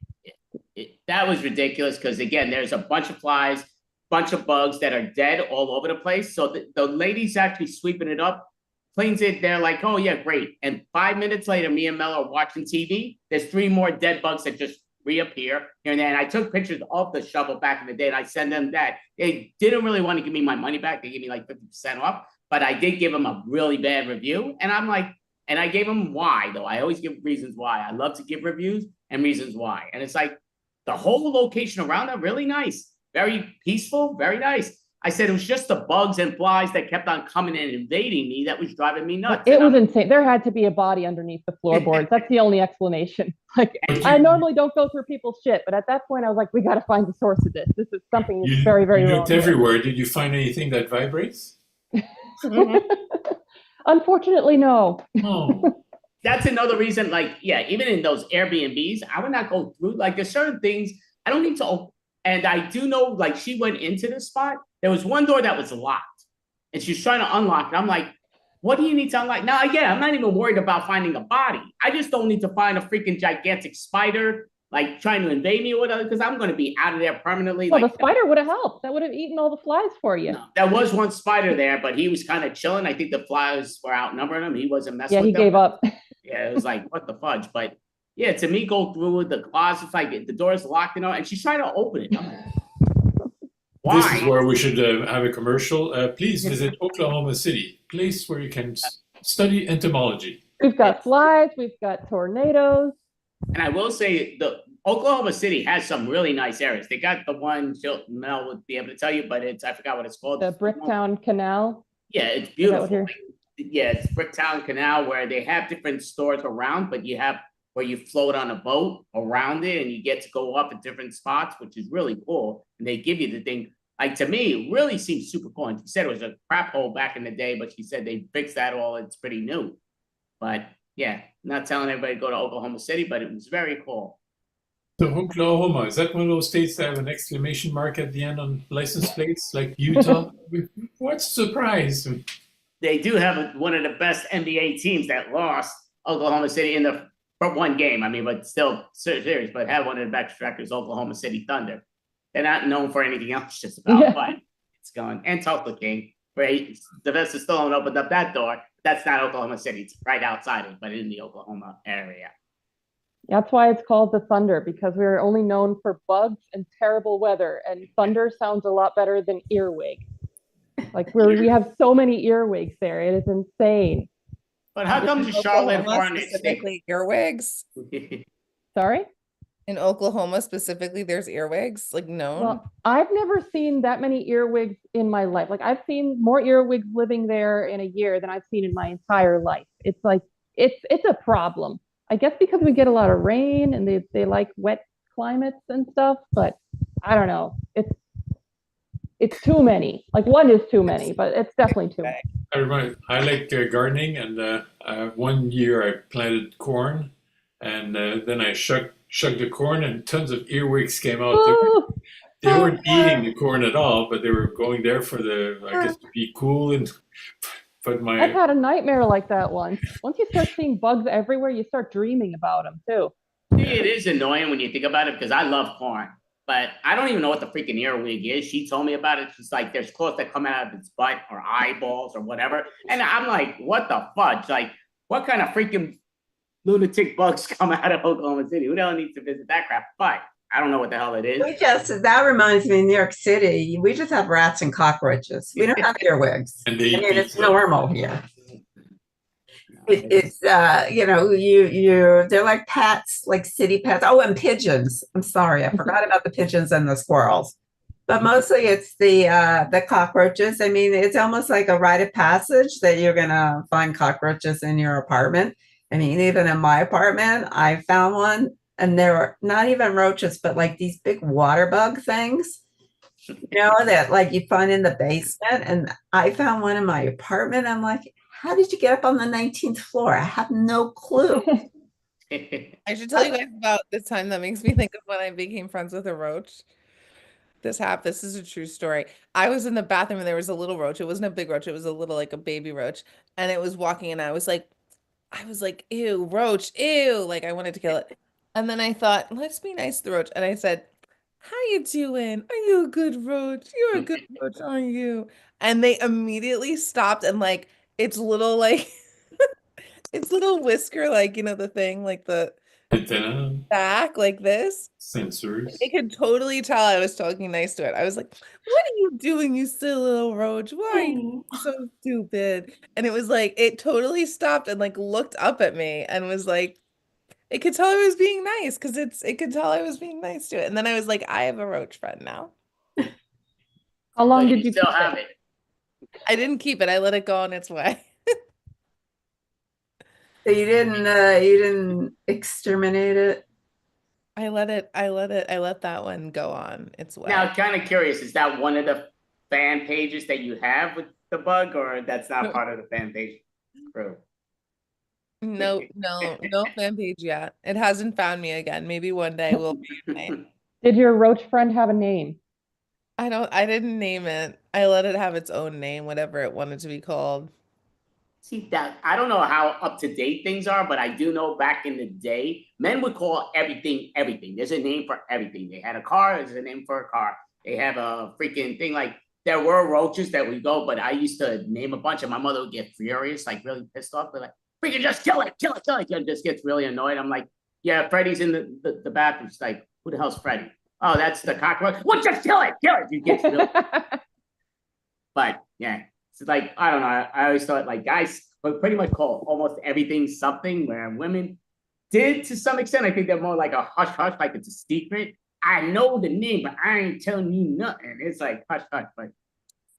that was ridiculous because again, there's a bunch of flies, bunch of bugs that are dead all over the place. So the lady's actually sweeping it up, cleans it. They're like, oh yeah, great. And 5 minutes later, me and Mel are watching TV. There's 3 more dead bugs that just reappear here and there. And I took pictures of the shovel back in the day, and I sent them that. They didn't really want to give me my money back. They gave me like 50% off, but I did give them a really bad review. And I'm like, and I gave them why though. I always give reasons why. I love to give reviews and reasons why. And it's like the whole location around there, really nice, very peaceful, very nice. I said it was just the bugs and flies that kept on coming and invading me that was driving me nuts. it was insane. There had to be a body underneath the floorboards. That's the only explanation. Like I normally don't go through people's shit, but at that point I was like, we got to find the source of this. This is something that's very, very You wrong. looked everywhere. Did you find anything that vibrates? Unfortunately, no. Oh, That's another reason, like, yeah, even in those Airbnbs, I would not go through, like, there's certain things I don't need to open. And I do know, like, she went into this spot. There was one door that was locked, and she's trying to unlock it. I'm like, what do you need to unlock? Now, again, I'm not even worried about finding a body. I just don't need to find a freaking gigantic spider, like, trying to invade me or whatever, because I'm going to be out of there permanently. Well, like, the spider would have helped. That would have eaten all the flies for you. no, there was one spider there, but he was kind of chilling. I think the flies were outnumbering him. He wasn't messing Yeah, with he them. gave up. Yeah, it was like, what the fudge? But Yeah, to me, go through the closet, like the door's locked and all, and she's trying to open it. I'm like, This is why? where we should have a commercial. Please visit Oklahoma City, place where you can study entomology. We've got flies, we've got tornadoes. And I will say the Oklahoma City has some really nice areas. They got the one Mel would be able to tell you, but I forgot what it's called. The Bricktown Canal. Yeah, it's beautiful. Yeah, it's Bricktown Canal where they have different stores around, but you have where you float on a boat around it and you get to go up at different spots, which is really cool. And they give you the thing. Like to me, it really seems super cool. And she said it was a crap hole back in the day, but she said they fixed that all. It's pretty new. But yeah, not telling everybody to go to Oklahoma City, but it was very cool. So Oklahoma, is that one of those states that have an exclamation mark at the end on license plates, like Utah? What's the surprise? They do have one of the best NBA teams that lost Oklahoma City in the one game. I mean, but still serious, but have one of the best records, Oklahoma City Thunder. They're not known for anything else, just about, but it's going. And Tulsa King, where Sylvester Stallone opened up that door. That's not Oklahoma City. It's right outside it, but in the Oklahoma area. That's why it's called the Thunder, because we're only known for bugs and terrible weather. And thunder sounds a lot better than earwig. Like we have so many earwigs there. It is insane. But how come the Charlotte Hornets specifically earwigs? Sorry? In Oklahoma specifically, there's earwigs, like known. Well, I've never seen that many earwigs in my life. Like I've seen more earwigs living there in a year than I've seen in my entire life. It's like it's a problem. I guess because we get a lot of rain and they like wet climates and stuff, but I don't know. It's too many. Like one is too many, but it's definitely too many. I like gardening, and one year I planted corn, and then I shucked the corn, and tons of earwigs came out. They weren't eating the corn at all, but they were going there for I guess, to be cool. And but I've had a nightmare like that once. Once you start seeing bugs everywhere, you start dreaming about them too. It is annoying when you think about it because I love corn, but I don't even know what the freaking earwig is. She told me about it. She's like, there's claws that come out of its butt or eyeballs or whatever. And I'm like, what the fudge? Like, what kind of freaking lunatic bugs come out of Oklahoma City? Who the hell needs to visit that crap? But I don't know what the hell it is. That reminds me, in New York City, we just have rats and cockroaches. We don't have earwigs. And it's normal here. It's they're like pets, like city pets. Oh, and pigeons. I'm sorry, I forgot about the pigeons and the squirrels. But mostly it's the cockroaches. I mean, it's almost like a rite of passage that you're gonna find cockroaches in your apartment. I mean, even in my apartment, I found one, and there were not even roaches, but like these big water bug things, that like you find in the basement. And I found one in my apartment. I'm like, how did you get up on the 19th floor? I have no clue. I should tell you guys about this time that makes me think of when I became friends with a roach. This is a true story. I was in the bathroom and there was a little roach. It wasn't a big roach. It was a little, like a baby roach. And it was walking, and I was like, ew, roach, ew. Like I wanted to kill it. And then I thought, let's be nice to the roach. And I said, how you doing? Are you a good roach? You're a good roach, aren't you? And they immediately stopped, and like its little its little whisker, like, the thing, like the antenna, back, like this. Sensors. It could totally tell I was talking nice to it. I was like, what are you doing, you silly little roach? Why are you so stupid? And it was like, it totally stopped and like looked up at me and was like, it could tell I was being nice because it could tell I was being nice to it. And then I was like, I have a roach friend now. How long did you still have it? I didn't keep it. I let it go on its way. So you didn't exterminate it? I let that one go on its way. Now, kind of curious, is that one of the fan pages that you have with the bug, or that's not part of the fan page crew? No fan page yet. It hasn't found me again. Maybe one day we'll be. Did your roach friend have a name? I didn't name it. I let it have its own name, whatever it wanted to be called. See, that I don't know how up to date things are, but I do know back in the day, men would call everything everything. There's a name for everything. They had a car, there's a name for a car. They have a freaking thing, like there were roaches that we go, but I used to name a bunch, and my mother would get furious, like really pissed off. They're like, freaking just kill it. And just gets really annoyed. I'm like, Yeah, Freddy's in the bathroom. It's like, who the hell's Freddy? Oh, that's the cockroach. Well, just kill it. You get real. But yeah, it's like, I don't know. I always thought like guys would pretty much call almost everything something, where women did to some extent. I think they're more like a hush hush, like it's a secret. I know the name, but I ain't telling you nothing. It's like hush hush, but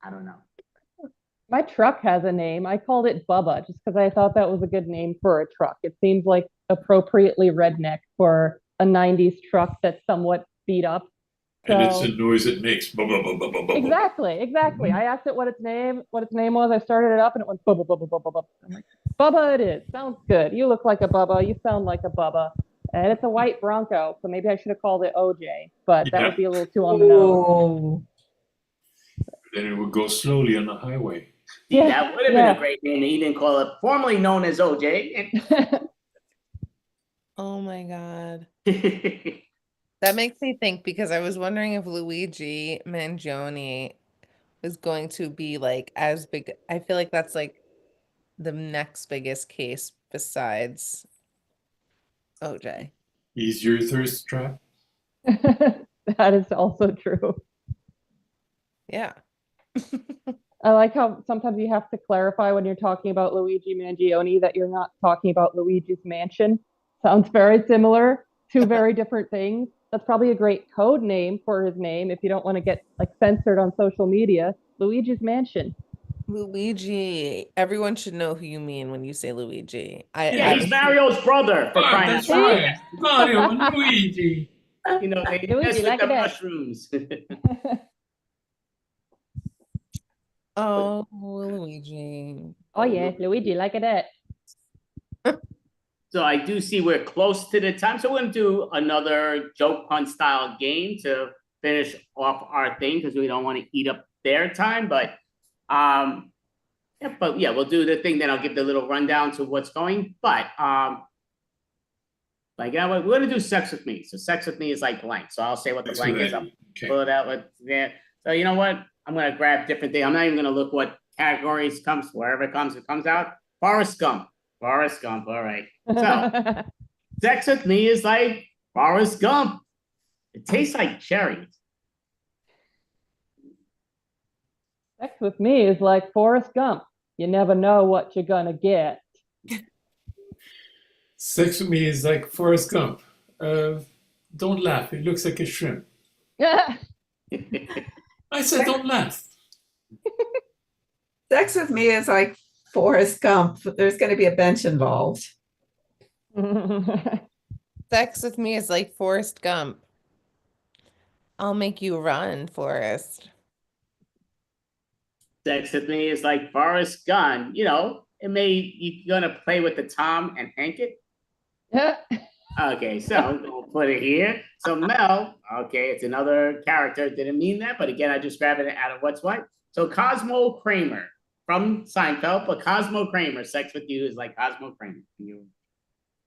I don't know. My truck has a name. I called it Bubba just because I thought that was a good name for a truck. It seems like appropriately redneck for a 90s truck that's somewhat beat up. And it's So a noise it makes. Blah, blah, blah, blah, blah, blah. exactly. I asked it what its name was. I started it up and it went bubba bubba bubba bubba. I'm like, Bubba it is. Sounds good. You look like a Bubba. You sound like a Bubba. And it's a white Bronco, so maybe I should have called it OJ, but that Yeah. would be a little too on the nose. Oh, Then it would go slowly on the highway. Yeah, that would have been a great name. He didn't call it, formerly known as OJ. Oh my God. That makes me think, because I was wondering if Luigi Mangione is going to be like as big. I feel like that's like the next biggest case besides OJ. He's your thirst trap. That is also true. Yeah. I like how sometimes you have to clarify when you're talking about Luigi Mangione that you're not talking about Luigi's Mansion. Sounds very similar, two very different things. That's probably a great code name for his name if you don't want to get like censored on social media. Luigi's Mansion. Luigi. Everyone should know who you mean when you say Luigi. Yeah, he's Mario's brother, for crying out That's loud. right. Mario and Luigi. You know, they Luigi, mess with like the a that. mushrooms. Oh, Luigi. Oh yeah, Luigi like that. So I do see we're close to the time. So we're going to do another joke pun style game to finish off our thing, because we don't want to eat up their time. But yeah, we'll do the thing. Then I'll give the little rundown to what's going. But like, you know what, we're going to do sex with me. So sex with me is like blank. So I'll say what the That's blank what is. I I'll mean. Okay. pull it out with there. So you know what? I'm going to grab different things. I'm not even going to look what categories comes, wherever it comes out. Forrest Gump. Forrest Gump. All right. So sex with me is like Forrest Gump. It tastes like cherries. Sex with me is like Forrest Gump. You never know what you're gonna get. Sex with me is like Forrest Gump. Don't laugh. It looks like a shrimp. I said don't laugh. sex with me is like Forrest Gump. There's going to be a bench involved. Sex with me is like Forrest Gump. I'll make you run, Forrest. Sex with me is like Forrest Gump. You know, you're gonna play with the Tom and Hank it. Okay, so we'll put it here. So Mel, okay, it's another character. Didn't mean that, but again, I just grabbed it out of what's what. So Cosmo Kramer from Seinfeld, but Cosmo Kramer, sex with you is like Cosmo Kramer.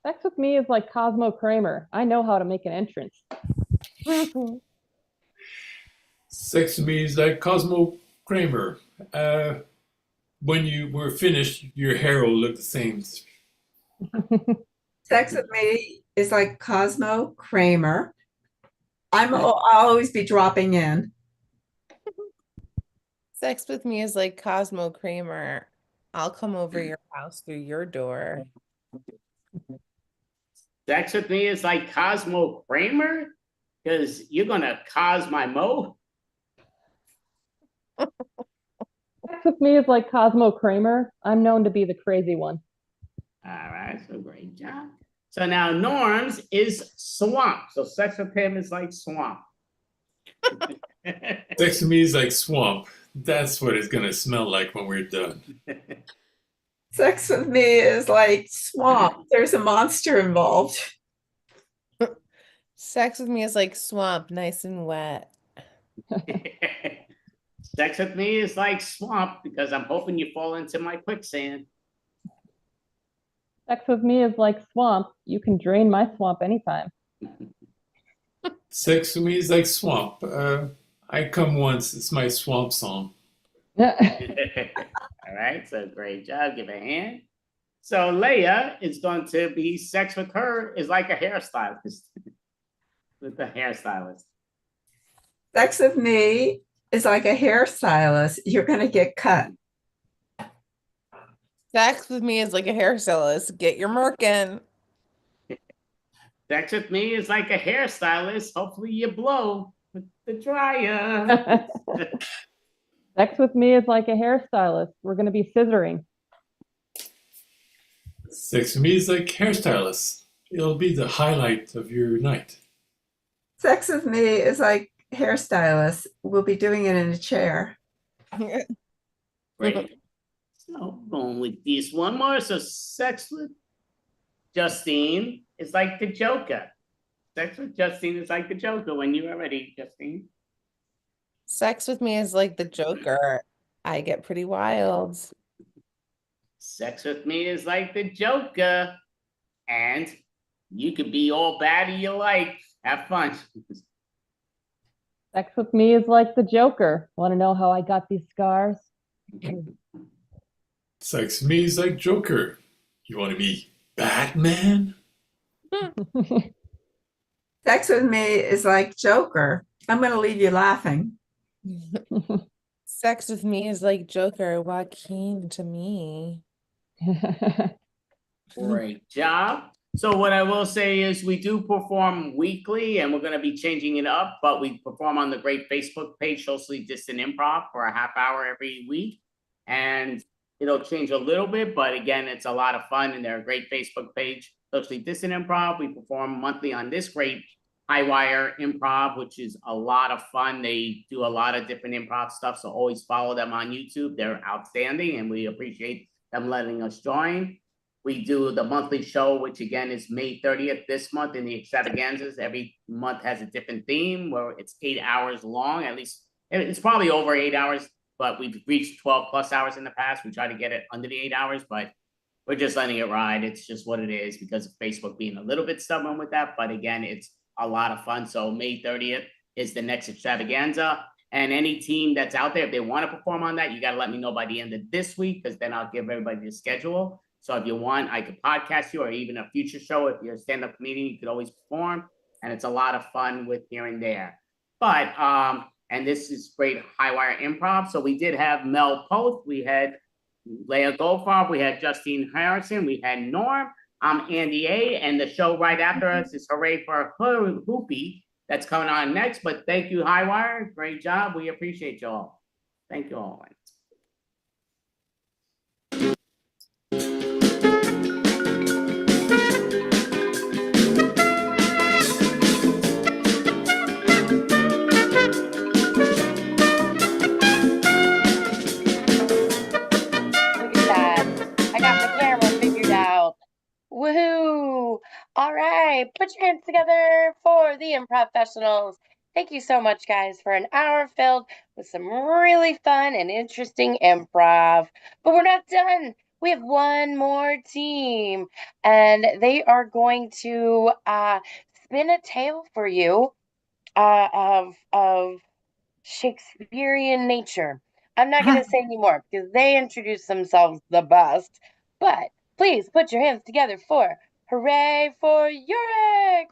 Sex with me is like Cosmo Kramer. I know how to make an entrance. Sex with me is like Cosmo Kramer. When you were finished, your hair will look the same. Sex with me is like Cosmo Kramer. I'll always be dropping in. Sex with me is like Cosmo Kramer. I'll come over your house through your door. Sex with me is like Cosmo Kramer, because you're gonna cause my mo. Sex with me is like Cosmo Kramer. I'm known to be the crazy one. All right, so great job. So now Norm's is swamp. So sex with him is like swamp. Sex with me is like swamp. That's what it's gonna smell like when we're done. Sex with me is like swamp. There's a monster involved. Sex with me is like swamp, nice and wet. Sex with me is like swamp, because I'm hoping you fall into my quicksand. Sex with me is like swamp. You can drain my swamp anytime. Sex with me is like swamp. I come once. It's my swamp song. All right, so great job. Give a hand. So Leia is going to be sex with her is like a hairstylist. With the hairstylist. Sex with me is like a hairstylist. You're going to get cut. Sex with me is like a hairstylist. Get your merkin. Sex with me is like a hairstylist. Hopefully you blow with the dryer. Sex with me is like a hairstylist. We're going to be scissoring. Sex with me is like hairstylist. It'll be the highlight of your night. Sex with me is like hairstylist. We'll be doing it in a chair. Great. So going with this one more. So sex with Justine is like the Joker. Sex with Justine is like the Joker. When you are ready, Justine. Sex with me is like the Joker. I get pretty wild. Sex with me is like the Joker. And you could be all bad you like. Have fun. Sex with me is like the Joker. Want to know how I got these scars? Sex with me is like Joker. You want to be Batman? Sex with me is like Joker. I'm going to leave you laughing. Sex with me is like Joker. Joaquin to me. Great job. So what I will say is we do perform weekly and we're going to be changing it up, but we perform on the great Facebook page, Socially Distant Improv, for a half hour every week. And it'll change a little bit, but again, it's a lot of fun and they're a great Facebook page, Socially Distant Improv. We perform monthly on this great Highwire Improv, which is a lot of fun. They do a lot of different improv stuff, so always follow them on YouTube. They're outstanding and we appreciate them letting us join. We do the monthly show, which again is May 30th this month in the extravaganzas. Every month has a different theme where it's 8 hours long. At least it's probably over 8 hours, but we've reached 12 plus hours in the past. We try to get it under the 8 hours, but we're just letting it ride. It's just what it is because of Facebook being a little bit stubborn with that. But again, it's a lot of fun. So May 30th is the next extravaganza. And any team that's out there, if they want to perform on that, you got to let me know by the end of this week because then I'll give everybody the schedule. So if you want, I could podcast you or even a future show. If you're a stand-up comedian, you could always perform. And it's a lot of fun with here and there. But, and this is great Highwire Improv. So we did have Mel Post. We had Leah Goldfarb. We had Justine Harrison. We had Norm. I'm Andy A. And the show right after us is Hooray for Hoopy. That's coming on next. But thank you, Highwire. Great job. We appreciate you all. Thank you all. Woohoo! All right, put your hands together for the improv professionals. Thank you so much, guys, for an hour filled with some really fun and interesting improv. But we're not done. We have one more team, and they are going to spin a tale for you of Shakespearean nature. I'm not going to say any more because they introduce themselves the best. But please put your hands together for Hooray for Yorick!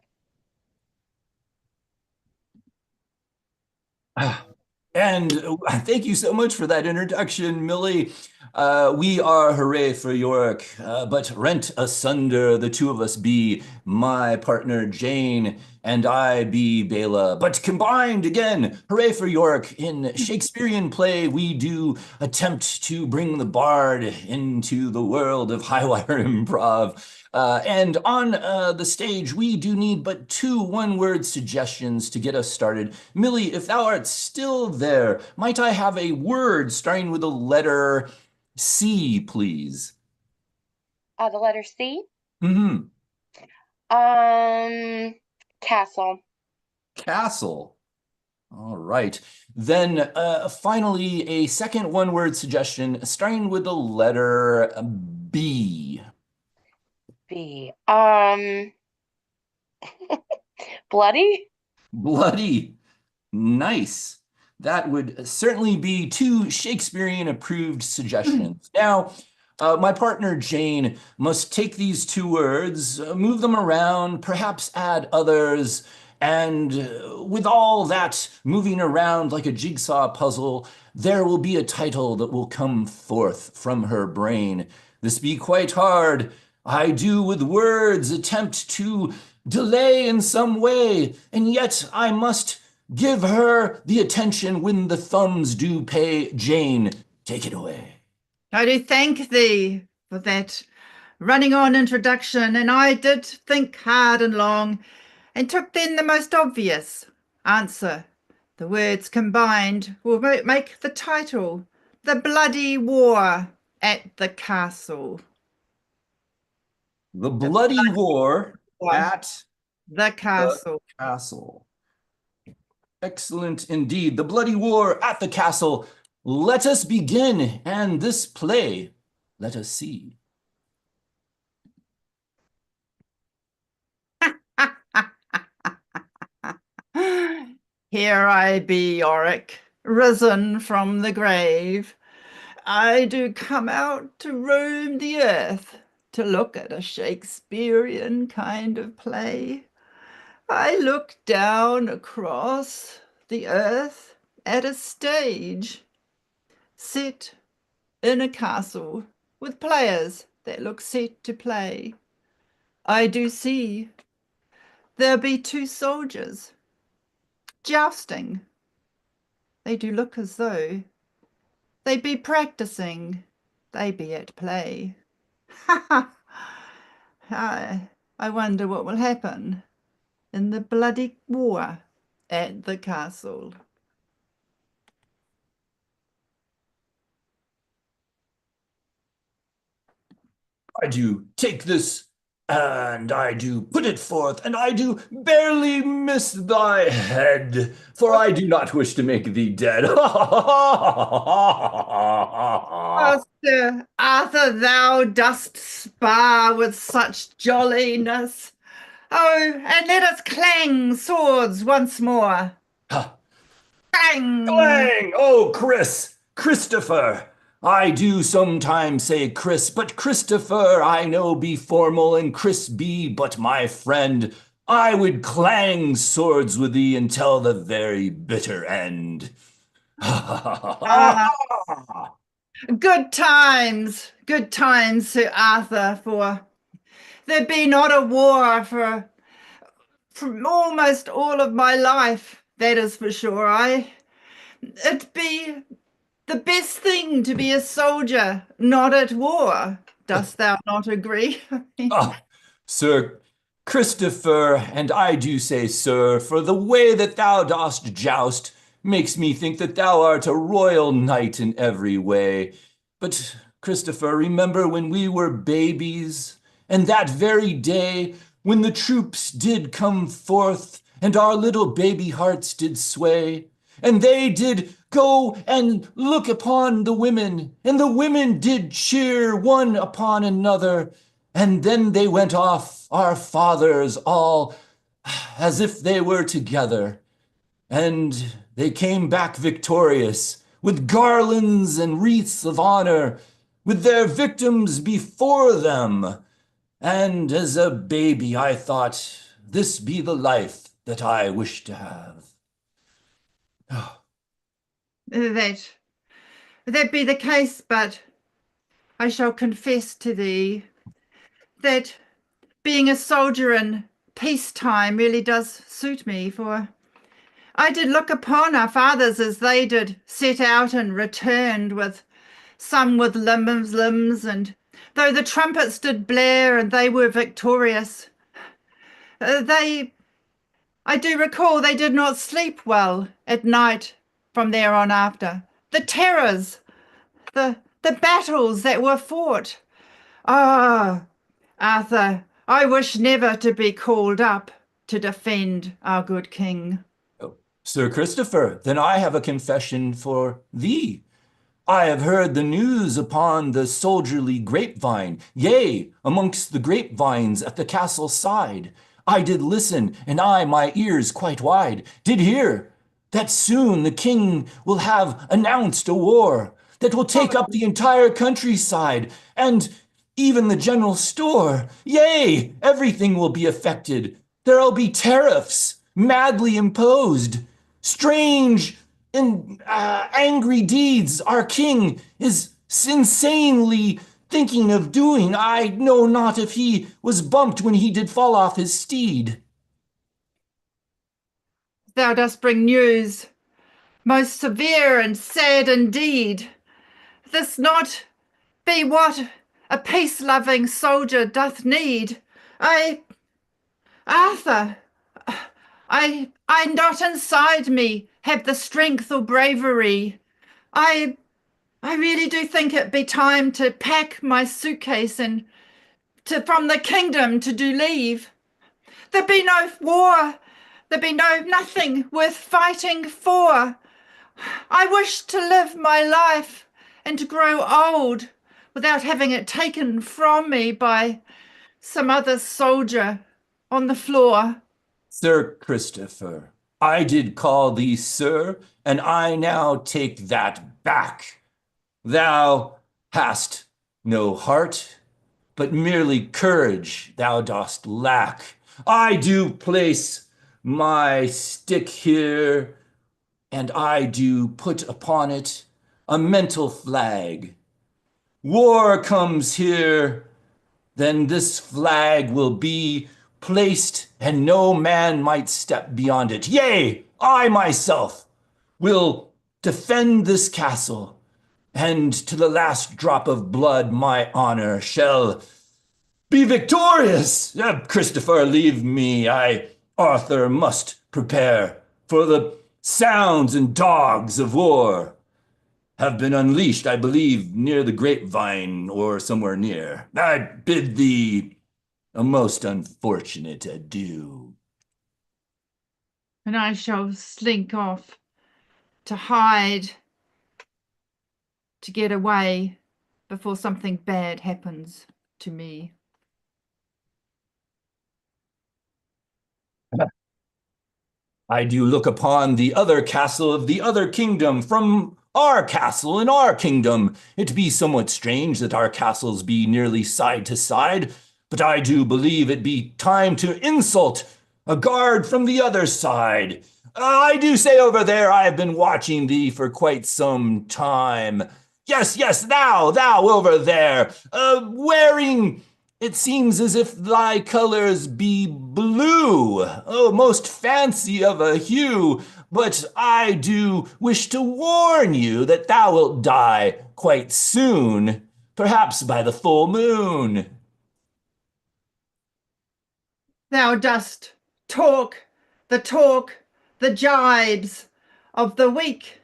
And thank you so much for that introduction, Millie. We are Hooray for York, but rent asunder the two of us be, my partner Jane and I be Bela. But combined again, Hooray for York. In Shakespearean play, we do attempt to bring the bard into the world of Highwire Improv. And on the stage, we do need but 2 one-word suggestions to get us started. Millie, if thou art still there, might I have a word starting with the letter C, please? The letter C? Mm-hmm. Castle. Castle. All right. Then finally, a second one-word suggestion starting with the letter B. B. Bloody? Bloody. Nice. That would certainly be 2 Shakespearean approved suggestions. Now, My partner Jane must take these two words, move them around, perhaps add others, and with all that moving around like a jigsaw puzzle, there will be a title that will come forth from her brain. This be quite hard. I do with words attempt to delay in some way, and yet I must give her the attention when the thumbs do pay. Jane, take it away. I do thank thee for that running on introduction, and I did think hard and long, and took then the most obvious answer. The words combined will make the title, The Bloody War at the Castle. The Bloody War at the Castle. The Castle. Excellent indeed. The Bloody War at the Castle. Let us begin, and this play, let us see. Here I be, Yorick, risen from the grave. I do come out to roam the earth, to look at a Shakespearean kind of play. I look down across the earth at a stage, set in a castle with players that look set to play. I do see there be two soldiers jousting. They do look as though they be practicing, they be at play. Ha ha! I wonder what will happen in the bloody war at the castle. I do take this, and I do put it forth, and I do barely miss thy head, for I do not wish to make thee dead. Oh, Sir Arthur, thou dost spar with such jolliness. Oh, and let us clang swords once more. Clang! Clang! Oh, Christopher. I do sometimes say Chris, but Christopher I know be formal, and Chris be but my friend. I would clang swords with thee until the very bitter end. Good times, Sir Arthur, for there be not a war for almost all of my life, that is for sure. It be the best thing to be a soldier, not at war. Dost thou not agree? Sir Christopher, and I do say sir, for the way that thou dost joust makes me think that thou art a royal knight in every way. But Christopher, remember when we were babies, and that very day when the troops did come forth, and our little baby hearts did sway, and they did go and look upon the women, and the women did cheer one upon another, and then they went off, our fathers all, as if they were together, and they came back victorious, with garlands and wreaths of honor, with their victims before them. And as a baby I thought, this be the life that I wish to have. That be the case, but I shall confess to thee that being a soldier in peacetime really does suit me, for I did look upon our fathers as they did set out and returned, with some with limbs, and though the trumpets did blare and they were victorious, I do recall they did not sleep well at night from there on after. The terrors, the battles that were fought. Ah, Arthur, I wish never to be called up to defend our good king. Sir Christopher, then I have a confession for thee. I have heard the news upon the soldierly grapevine, yea, amongst the grapevines at the castle side. I did listen, and I, my ears quite wide, did hear that soon the king will have announced a war, that will take up the entire countryside and even the general store. Yea, everything will be affected. There'll be tariffs madly imposed. Strange and angry deeds our king is insanely thinking of doing. I know not if he was bumped when he did fall off his steed. Thou dost bring news most severe and sad indeed. This not be what a peace-loving soldier doth need. Arthur, I not inside me have the strength or bravery. I really do think it be time to pack my suitcase and from the kingdom to do leave. There be no war. There be nothing worth fighting for. I wish to live my life and to grow old without having it taken from me by some other soldier on the floor. Sir Christopher, I did call thee sir, and I now take that back. Thou hast no heart, but merely courage thou dost lack. I do place my stick here, and I do put upon it a mental flag. War comes here, then this flag will be placed, and no man might step beyond it. Yea, I myself will defend this castle, and to the last drop of blood my honor shall be victorious. Christopher, leave me. Arthur, must prepare, for the sounds and dogs of war have been unleashed, I believe, near the grapevine or somewhere near. I bid thee a most unfortunate adieu. And I shall slink off to hide, to get away before something bad happens to me. I do look upon the other castle of the other kingdom from our castle in our kingdom. It be somewhat strange that our castles be nearly side to side, but I do believe it be time to insult a guard from the other side. I do say over there, I have been watching thee for quite some time. Yes, thou over there, wearing, it seems as if thy colors be blue. Oh, most fancy of a hue. But I do wish to warn you that thou wilt die quite soon, perhaps by the full moon. Thou dost talk, the jibes of the weak.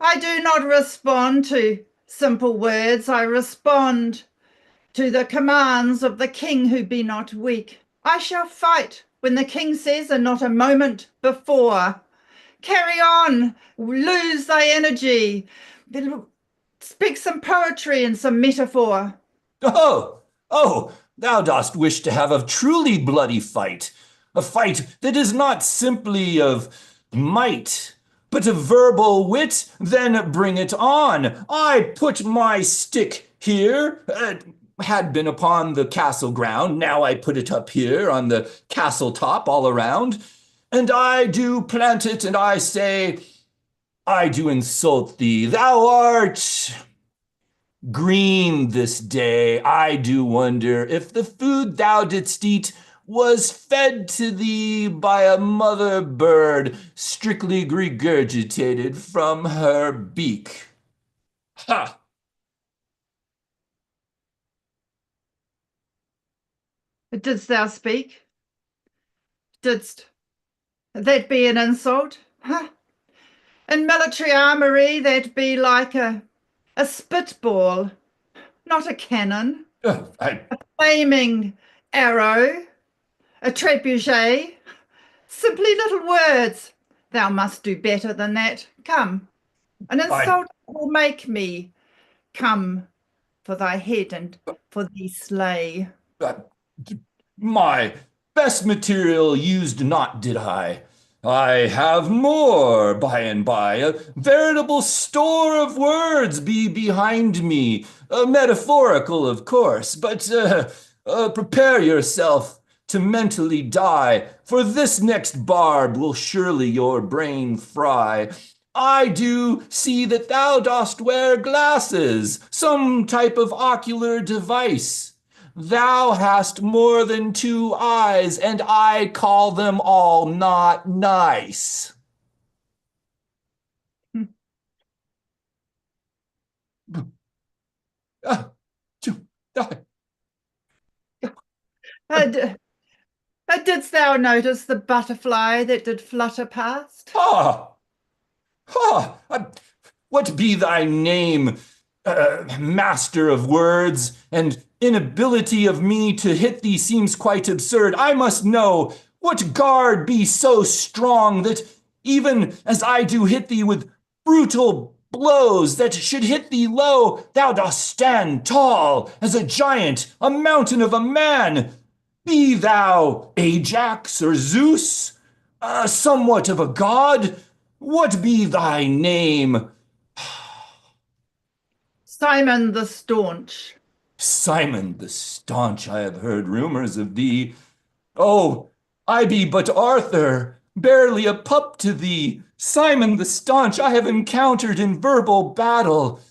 I do not respond to simple words. I respond to the commands of the king who be not weak. I shall fight when the king says, and not a moment before. Carry on, lose thy energy, speak some poetry and some metaphor. Oh, thou dost wish to have a truly bloody fight, a fight that is not simply of might, but of verbal wit. Then bring it on. I put my stick here. Had been upon the castle ground, now I put it up here on the castle top all around, and I do plant it, and I say, I do insult thee. Thou art green this day. I do wonder if the food thou didst eat was fed to thee by a mother bird, strictly regurgitated from her beak. Ha! Didst thou speak? Didst that be an insult? Huh? In military armory, that'd be like a spitball, not a cannon. A flaming arrow, a trebuchet. Simply little words. Thou must do better than that. Come. An insult will make me come for thy head and for thee slay. My best material used not, did I? I have more by and by. A veritable store of words be behind me. Metaphorical, of course, but prepare yourself to mentally die, for this next barb will surely your brain fry. I do see that thou dost wear glasses, some type of ocular device. Thou hast more than two eyes, and I call them all not nice. Ah, Didst thou notice the butterfly that did flutter past? ah, ah, what be thy name, master of words, and inability of me to hit thee seems quite absurd. I must know what guard be so strong that even as I do hit thee with brutal blows that should hit thee low, thou dost stand tall as a giant, a mountain of a man. Be thou Ajax or Zeus, somewhat of a god? What be thy name? Simon the Staunch. Simon the Staunch, I have heard rumors of thee. Oh, I be but Arthur, barely a pup to thee. Simon the Staunch I have encountered in verbal battle.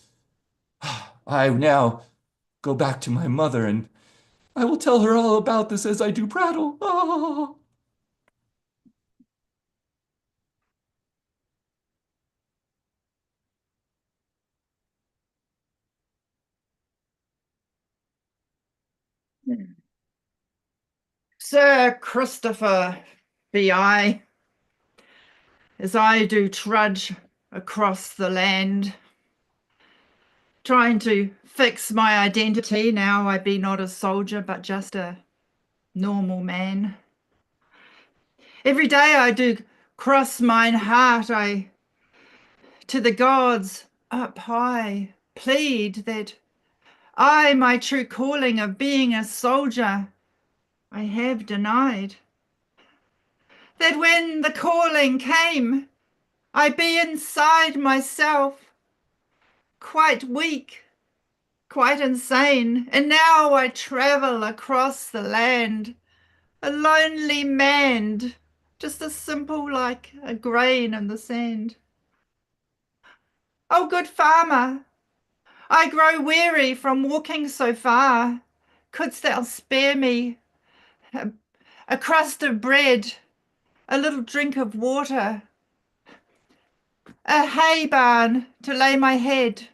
I now go back to my mother, and I will tell her all about this as I do prattle. Oh. Sir Christopher be I, as I do trudge across the land, trying to fix my identity. Now I be not a soldier, but just a normal man. Every day I do cross mine heart, I to the gods up high plead that I my true calling of being a soldier I have denied. That when the calling came, I be inside myself, quite weak, quite insane, and now I travel across the land, a lonely man, just as simple like a grain in the sand. Oh, good farmer, I grow weary from walking so far. Couldst thou spare me a crust of bread, a little drink of water, a hay barn to lay my head?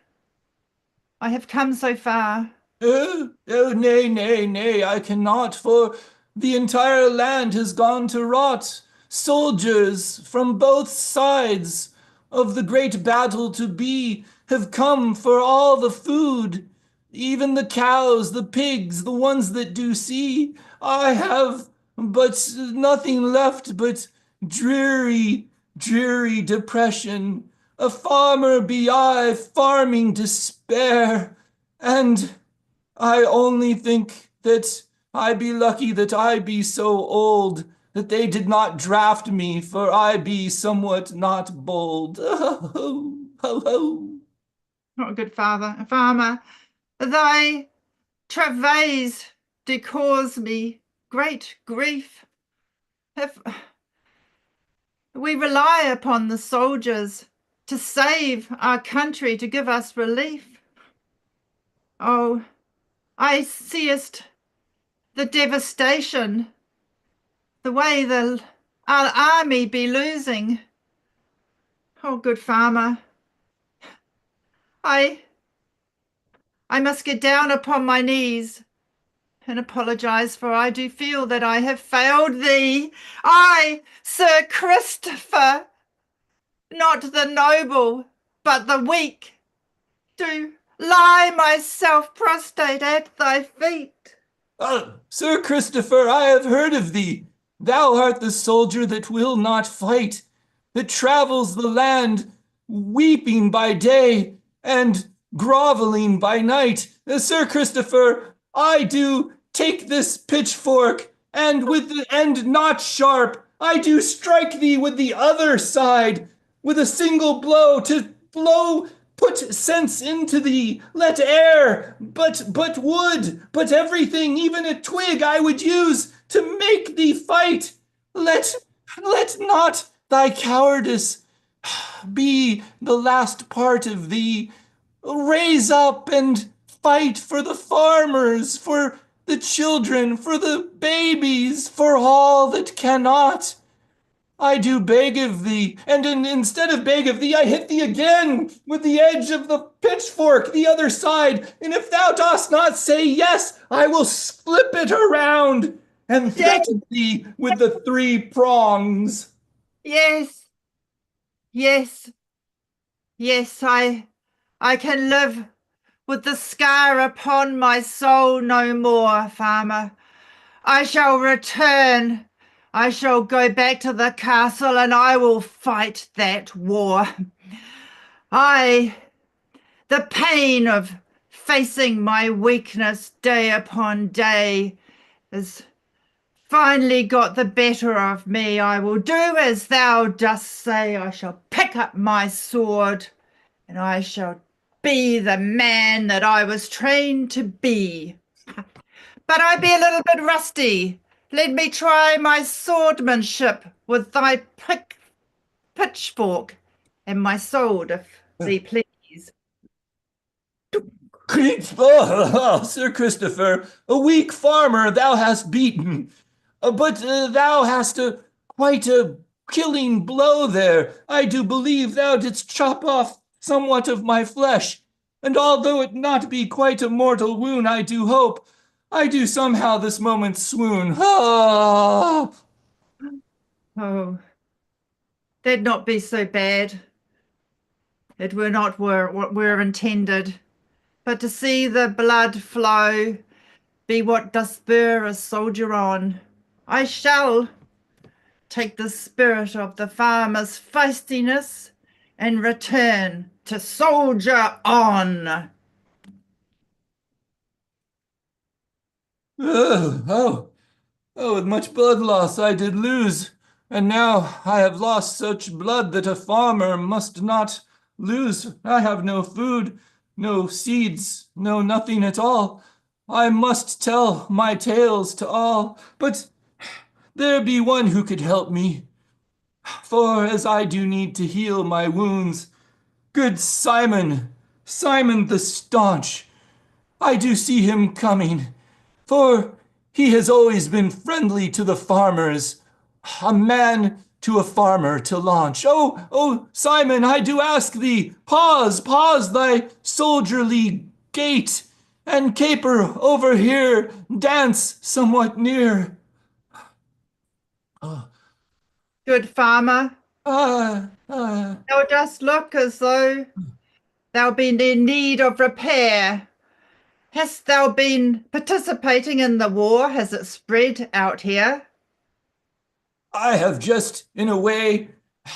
I have come so far. Oh, nay, nay, nay, I cannot, for the entire land has gone to rot. Soldiers from both sides of the great battle to be have come for all the food, even the cows, the pigs, the ones that do see. I have but nothing left but dreary, dreary depression. A farmer be I, farming despair, and I only think that I be lucky that I be so old that they did not draft me, for I be somewhat not bold. Ho, ho, ho. Oh, good farmer, thy travails do cause me great grief. If we rely upon the soldiers to save our country, to give us relief. Oh, I seest the devastation, the way our army be losing. Oh, good farmer, I must get down upon my knees and apologize, for I do feel that I have failed thee. I, Sir Christopher, not the noble, but the weak, do lie myself prostrate at thy feet. Sir Christopher, I have heard of thee. Thou art the soldier that will not fight, that travels the land, weeping by day and groveling by night. Sir Christopher, I do take this pitchfork, and with the end not sharp, I do strike thee with the other side, with a single blow, to blow, put sense into thee, let air, but wood, but everything, even a twig I would use to make thee fight. Let not thy cowardice be the last part of thee. Raise up and fight for the farmers, for the children, for the babies, for all that cannot. I do beg of thee, and instead of beg of thee, I hit thee again with the edge of the pitchfork, the other side, and if thou dost not say yes, I will flip it around and threaten thee with the 3 prongs. Yes, yes, yes, I can live with the scar upon my soul no more, farmer. I shall return. I shall go back to the castle and I will fight that war. The pain of facing my weakness day upon day has finally got the better of me. I will do as thou dost say. I shall pick up my sword and I shall be the man that I was trained to be. But I be a little bit rusty. Let me try my swordmanship with thy pitchfork and my sword, if thee please. Sir Christopher, a weak farmer thou hast beaten, but thou hast quite a killing blow there. I do believe thou didst chop off somewhat of my flesh, and although it not be quite a mortal wound, I do hope, I do somehow this moment swoon. Ah! Oh, that'd not be so bad. It were not what were intended. But to see the blood flow be what does spur a soldier on. I shall take the spirit of the farmer's feistiness and return to soldier on. With much blood loss I did lose, and now I have lost such blood that a farmer must not lose. I have no food, no seeds, no nothing at all. I must tell my tales to all, but there be one who could help me. For as I do need to heal my wounds, good Simon, Simon the staunch, I do see him coming, for he has always been friendly to the farmers, a man to a farmer to launch. Oh, Simon, I do ask thee, pause thy soldierly gait, and caper over here, dance somewhat near. Good farmer, Thou thou dost look as though thou be in need of repair. Hast thou been participating in the war? Has it spread out here? I have just, in a way,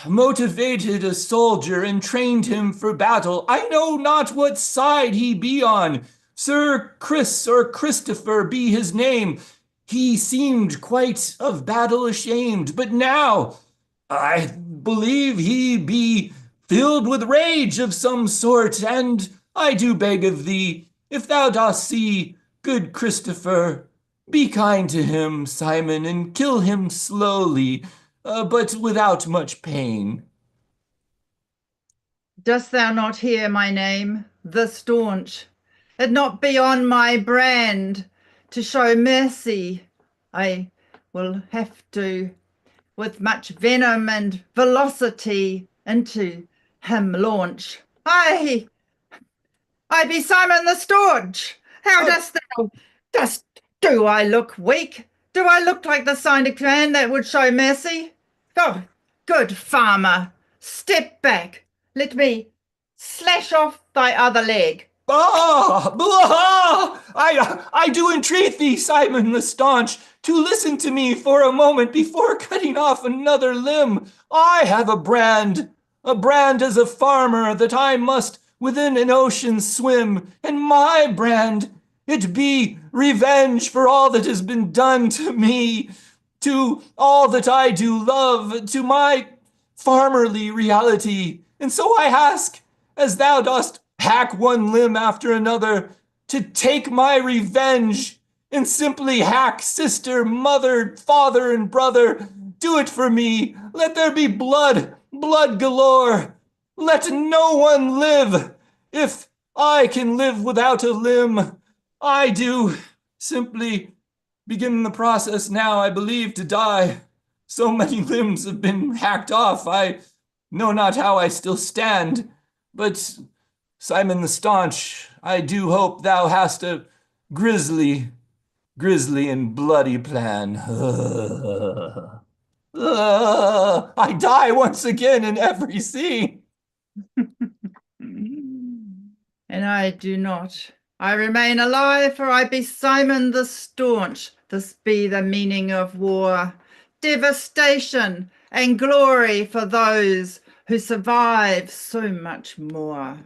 motivated a soldier and trained him for battle. I know not what side he be on. Sir Chris or Christopher be his name. He seemed quite of battle ashamed, but now I believe he be filled with rage of some sort, and I do beg of thee, if thou dost see good Christopher, be kind to him, Simon, and kill him slowly, but without much pain. Dost thou not hear my name, the staunch? It not be on my brand to show mercy. I will have to, with much venom and velocity, into him launch. I be Simon the staunch. How dost thou? Do I look weak? Do I look like the kind of man that would show mercy? Oh, good farmer, step back. Let me slash off thy other leg. I do entreat thee, Simon the Staunch, to listen to me for a moment before cutting off another limb. I have a brand as a farmer that I must within an ocean swim, and my brand, it be revenge for all that has been done to me. to all that I do love, to my farmerly reality. And so I ask, as thou dost hack one limb after another, to take my revenge and simply hack sister, mother, father, and brother. Do it for me. Let there be blood, blood galore. Let no one live. If I can live without a limb, I do. Simply begin the process now, I believe, to die. So many limbs have been hacked off, I know not how I still stand. But Simon the Staunch, I do hope thou hast a grisly and bloody plan. I die once again in every scene. And I do not. I remain alive, for I be Simon the Staunch. This be the meaning of war. Devastation and glory for those who survive so much more.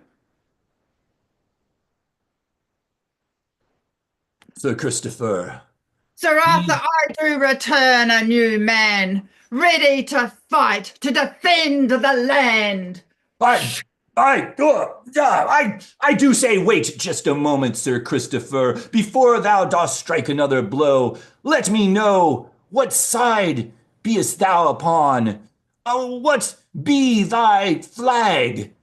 Sir Christopher. Sir Arthur, I do return a new man, ready to fight, to defend the land. I do say, wait just a moment, Sir Christopher. Before thou dost strike another blow, let me know what side beest thou upon? What be thy flag?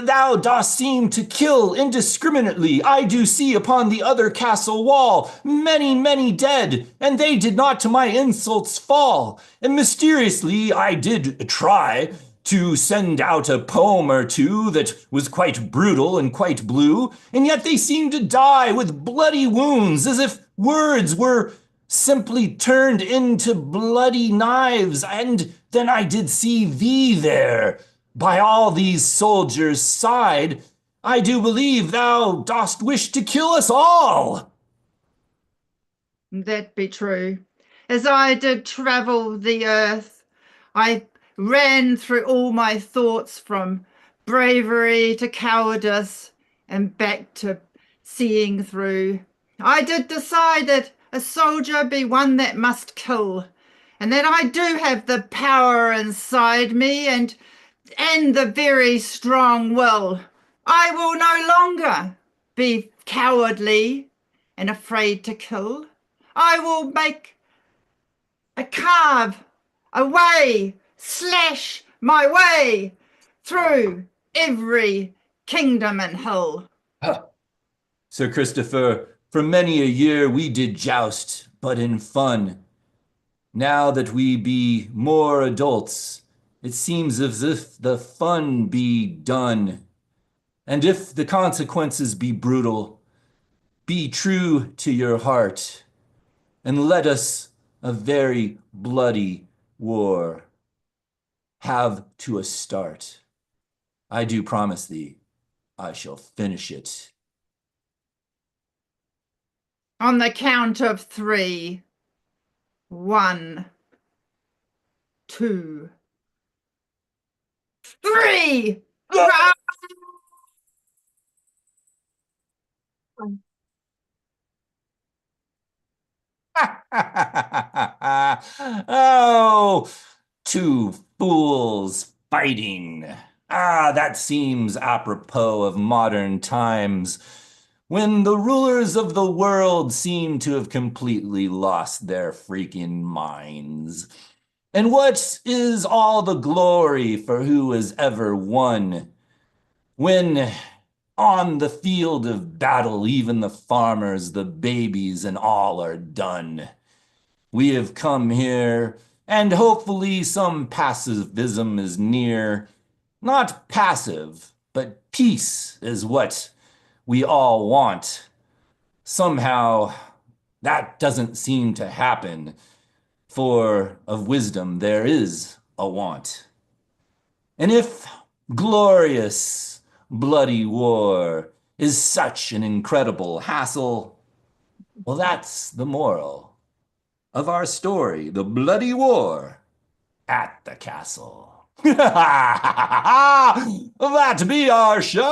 Thou dost seem to kill indiscriminately. I do see upon the other castle wall many dead, and they did not to my insults fall. And mysteriously I did try to send out a poem or two that was quite brutal and quite blue, and yet they seemed to die with bloody wounds, as if words were simply turned into bloody knives. And then I did see thee there, by all these soldiers' side. I do believe thou dost wish to kill us all. That be true. As I did travel the earth, I ran through all my thoughts from bravery to cowardice and back to seeing through. I did decide that a soldier be one that must kill, and that I do have the power inside me and the very strong will. I will no longer be cowardly and afraid to kill. I will make carve a way, slash my way through every kingdom and hill. Sir Christopher, for many a year we did joust, but in fun. Now that we be more adults, it seems as if the fun be done. And if the consequences be brutal, be true to your heart, and let us a very bloody war have to a start. I do promise thee, I shall finish it. On the count of 3. 1, 2, 3. Oh, two fools fighting. That seems apropos of modern times, when the rulers of the world seem to have completely lost their freaking minds. And what is all the glory for who has ever won, when on the field of battle, even the farmers, the babies, and all are done? We have come here, and hopefully some pacifism is near. Not passive, but peace is what we all want. Somehow, that doesn't seem to happen, for of wisdom there is a want. And if glorious, bloody war is such an incredible hassle, well, that's the moral of our story, The Bloody War at the Castle. That be our show!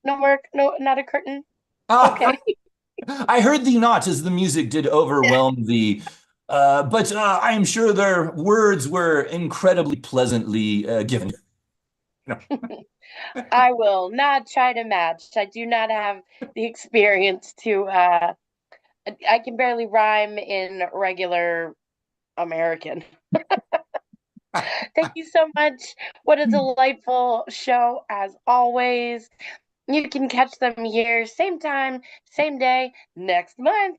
no work, no, not a curtain. Ah, Okay. I heard thee not as the music did overwhelm thee. But I am sure their words were incredibly pleasantly given. I will not try to match. I do not have the experience to I can barely rhyme in regular American. Thank you so much. What a delightful show as always. You can catch them here same time, same day next month.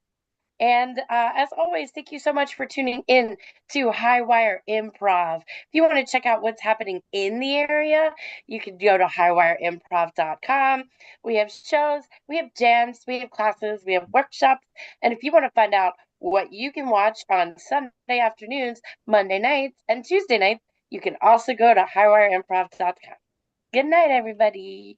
And as always, thank you so much for tuning in to Highwire Improv. If you want to check out what's happening in the area, you can go to highwireimprov.com. We have shows, we have jams, we have classes, we have workshops. And if you want to find out what you can watch on Sunday afternoons, Monday nights, and Tuesday nights, you can also go to highwireimprov.com. Good night, everybody.